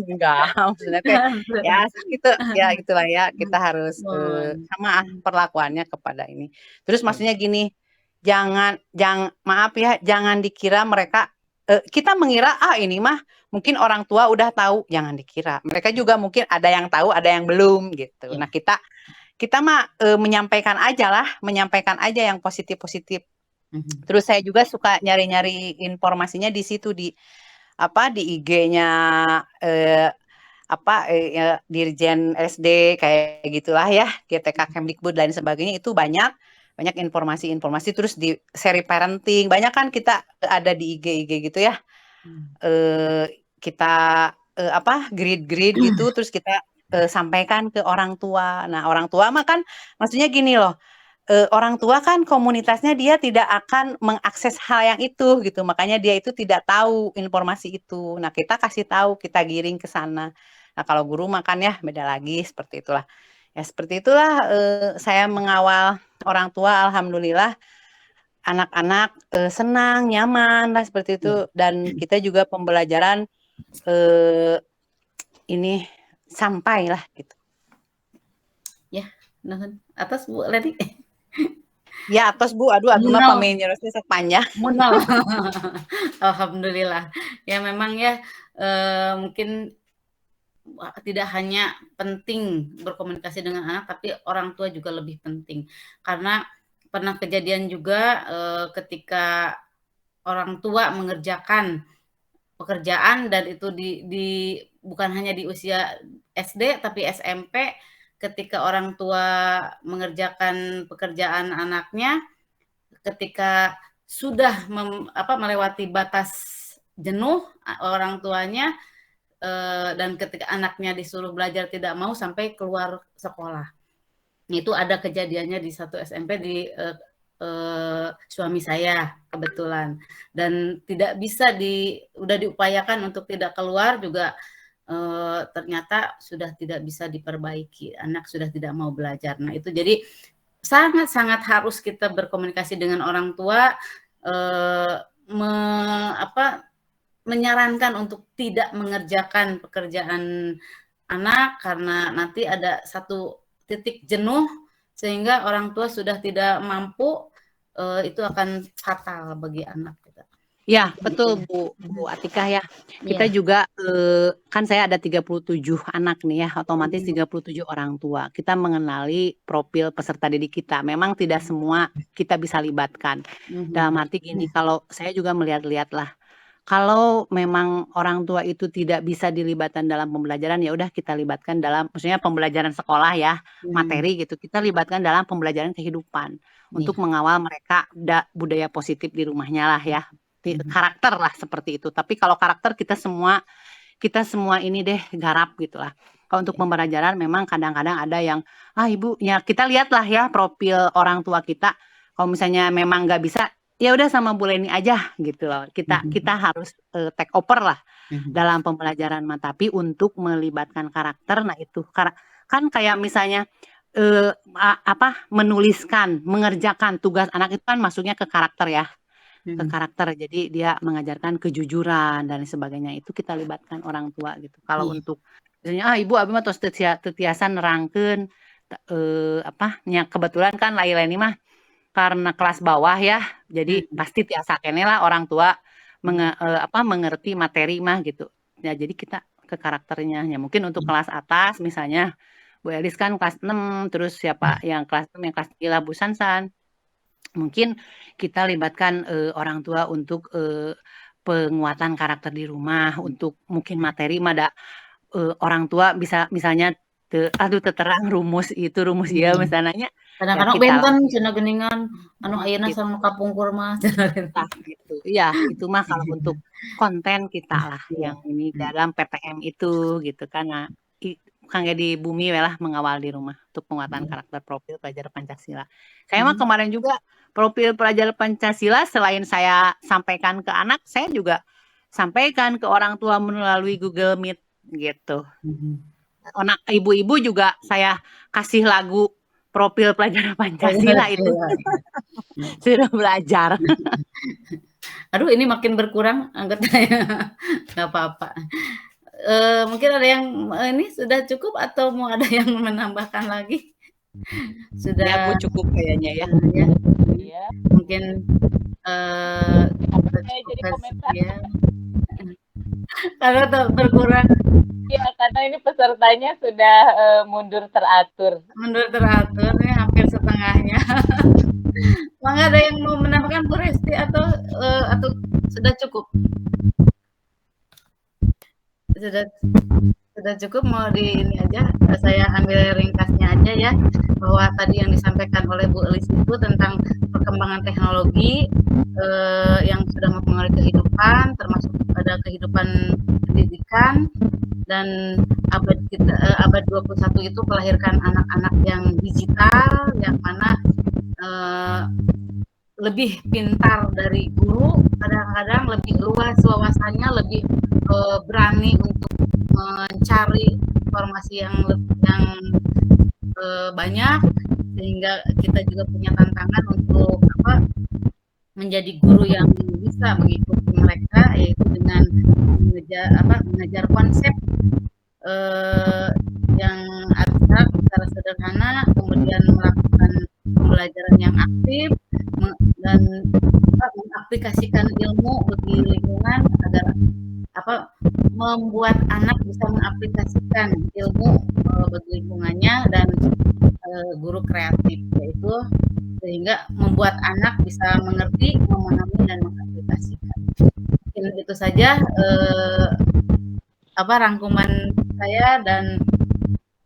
Enggak, maksudnya teh ya gitu ya itulah ya kita harus sama perlakuannya kepada ini. Terus maksudnya gini, jangan maaf ya, jangan dikira mereka kita mengira ini mah mungkin orang tua udah tahu, jangan dikira. Mereka juga mungkin ada yang tahu, ada yang belum gitu. Nah, kita mah menyampaikan aja yang positif-positif. Terus saya juga suka nyari-nyari informasinya di situ di IG-nya Dirjen SD kayak gitulah ya, GTK Kemdikbud dan sebagainya itu banyak informasi-informasi, terus di seri parenting banyak kan kita ada di IG gitu ya. Kita grid gitu terus kita sampaikan ke orang tua. Nah, orang tua mah kan maksudnya gini loh. Orang tua kan komunitasnya dia tidak akan mengakses hal yang itu gitu, makanya dia itu tidak tahu informasi itu. Nah, kita kasih tahu, kita giring ke sana. Nah, kalau guru makan ya beda lagi, seperti itulah. Ya seperti itulah saya mengawal orang tua, alhamdulillah anak-anak senang, nyaman lah seperti itu. Dan kita juga pembelajaran ini sampai lah gitu. Ya, nuhun. Atas Bu Leni. Ya, atas Bu, aduh mah pamenyerosnya sepanjang. Alhamdulillah. Ya memang ya mungkin tidak hanya penting berkomunikasi dengan anak, tapi orang tua juga lebih penting. Karena pernah kejadian juga ketika orang tua mengerjakan pekerjaan dan itu di bukan hanya di usia SD tapi SMP, ketika orang tua mengerjakan pekerjaan anaknya, ketika sudah melewati batas jenuh orang tuanya dan ketika anaknya disuruh belajar tidak mau sampai keluar sekolah. Itu ada kejadiannya di satu SMP di suami saya kebetulan, dan tidak bisa udah diupayakan untuk tidak keluar juga ternyata sudah tidak bisa diperbaiki, anak sudah tidak mau belajar. Nah itu jadi sangat-sangat harus kita berkomunikasi dengan orang tua, menyarankan untuk tidak mengerjakan pekerjaan anak karena nanti ada satu titik jenuh sehingga orang tua sudah tidak mampu, itu akan fatal bagi anak kita. Ya, betul Bu Atikah ya. Kita juga kan saya ada 37 anak nih ya, otomatis 37 orang tua. Kita mengenali profil peserta didik kita. Memang tidak semua kita bisa libatkan. Dalam arti gini, kalau saya juga melihat-lihat lah. Kalau memang orang tua itu tidak bisa dilibatkan dalam pembelajaran, ya udah kita libatkan dalam, maksudnya pembelajaran sekolah ya, materi gitu. Kita libatkan dalam pembelajaran kehidupan untuk mengawal mereka budaya positif di rumahnya lah ya. Karakter lah seperti itu. Tapi kalau karakter kita semua ini deh garap gitulah. Kalau untuk pembelajaran memang kadang-kadang ada yang ibu ya kita lihatlah ya profil orang tua kita. Kalau misalnya memang nggak bisa, ya udah sama Bu Leni aja gitu loh. Kita harus take over lah dalam pembelajaran tapi untuk melibatkan karakter. Nah itu kan kayak misalnya menuliskan, mengerjakan tugas anak itu kan masuknya ke karakter ya. Ke karakter, jadi dia mengajarkan kejujuran dan sebagainya, itu kita libatkan orang tua gitu. Kalau untuk misalnya ibu abi mah tos tetiasa nerangkeun nya kebetulan kan Laila ini mah karena kelas bawah ya, jadi pasti tiasa kene lah orang tua mengerti materi mah gitu. Ya jadi kita ke karakternya. Ya mungkin untuk kelas atas misalnya Bu Elis kan kelas 6, terus siapa yang kelas 6 yang kelas 3 Bu Sansan. Mungkin kita libatkan orang tua untuk penguatan karakter di rumah, untuk mungkin materi mada orang tua bisa misalnya terang rumus ya misalnya ya Kadang-kadang kita benten cenah geuningan anu ayeuna gitu. sareng kapungkur mah Gitu. Iya, itu mah kalau untuk konten kita lah yang ini dalam PTM itu gitu kan. Nah, Kang di bumi lah mengawal di rumah untuk penguatan karakter profil pelajar Pancasila. Saya mah kemarin juga profil pelajar Pancasila selain saya sampaikan ke anak, saya juga sampaikan ke orang tua melalui Google Meet gitu. Anak ibu-ibu juga saya kasih lagu profil pelajar Pancasila itu sudah belajar. Aduh, ini makin berkurang anggotanya. Nggak apa-apa. Mungkin ada yang ini sudah cukup atau mau ada yang menambahkan lagi? Sudah. Ya, Bu, cukup kayaknya ya. Ya. Iya. Mungkin Jadi komentar. ya. Kalau berkurang. Ya, karena ini pesertanya sudah mundur teratur. Mundur teratur nih hampir setengahnya. Mangga ada yang mau menambahkan Bu Resti atau sudah cukup? Sudah cukup, mau di ini aja, saya ambil ringkasnya aja ya, bahwa tadi yang disampaikan oleh Bu Elis itu tentang perkembangan teknologi yang sudah mempengaruhi kehidupan, termasuk pada kehidupan pendidikan, dan abad 21 itu melahirkan anak-anak yang digital, yang mana lebih pintar dari guru, kadang-kadang lebih luas wawasannya, lebih berani untuk mencari informasi yang banyak, sehingga kita juga punya tantangan untuk menjadi guru yang bisa mengikuti mereka, yaitu dengan mengajar konsep yang abstrak secara sederhana, kemudian melakukan pembelajaran yang aktif dan mengaplikasikan ilmu bagi lingkungan agar membuat anak bisa mengaplikasikan ilmu bagi lingkungannya, dan guru kreatif, yaitu sehingga membuat anak bisa mengerti, memahami, dan mengaplikasikan. Mungkin itu saja rangkuman saya, dan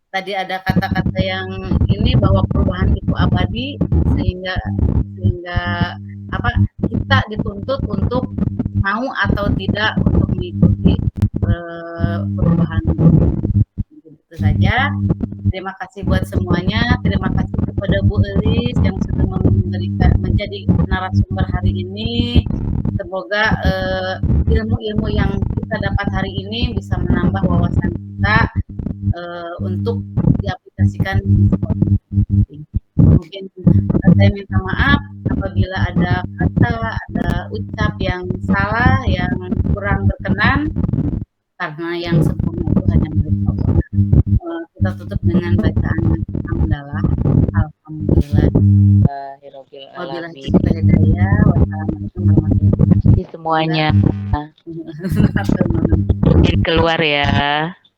tadi ada kata-kata yang ini bahwa perubahan itu abadi, sehingga kita dituntut untuk mau atau tidak untuk mengikuti perubahan. Itu saja. Terima kasih buat semuanya. Terima kasih kepada Bu Elis yang sudah menjadi narasumber hari ini. Semoga ilmu-ilmu yang kita dapat hari ini bisa menambah wawasan kita untuk diaplikasikan. Mungkin saya minta maaf apabila ada kata, ada ucap yang salah, yang kurang berkenan, karena yang sempurna itu hanya milik Allah. Kita tutup dengan bacaan hamdalah. Alhamdulillah. Wabillahi hidayah. Wassalamualaikum warahmatullahi wabarakatuh. Semuanya keluar ya.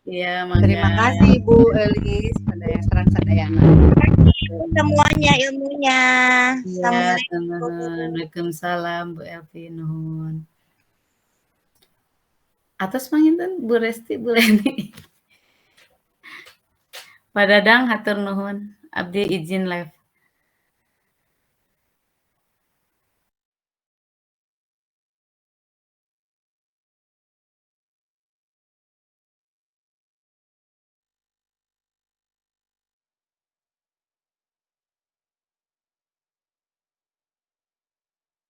Iya, Terima kasih Bu Elis pada yang serang sadayana. Semuanya ilmunya. Ya, Waalaikumsalam Bu Elvi, nuhun. Atas panginten Bu Resti, Bu Leni. Pak Dadang hatur nuhun, abdi izin live.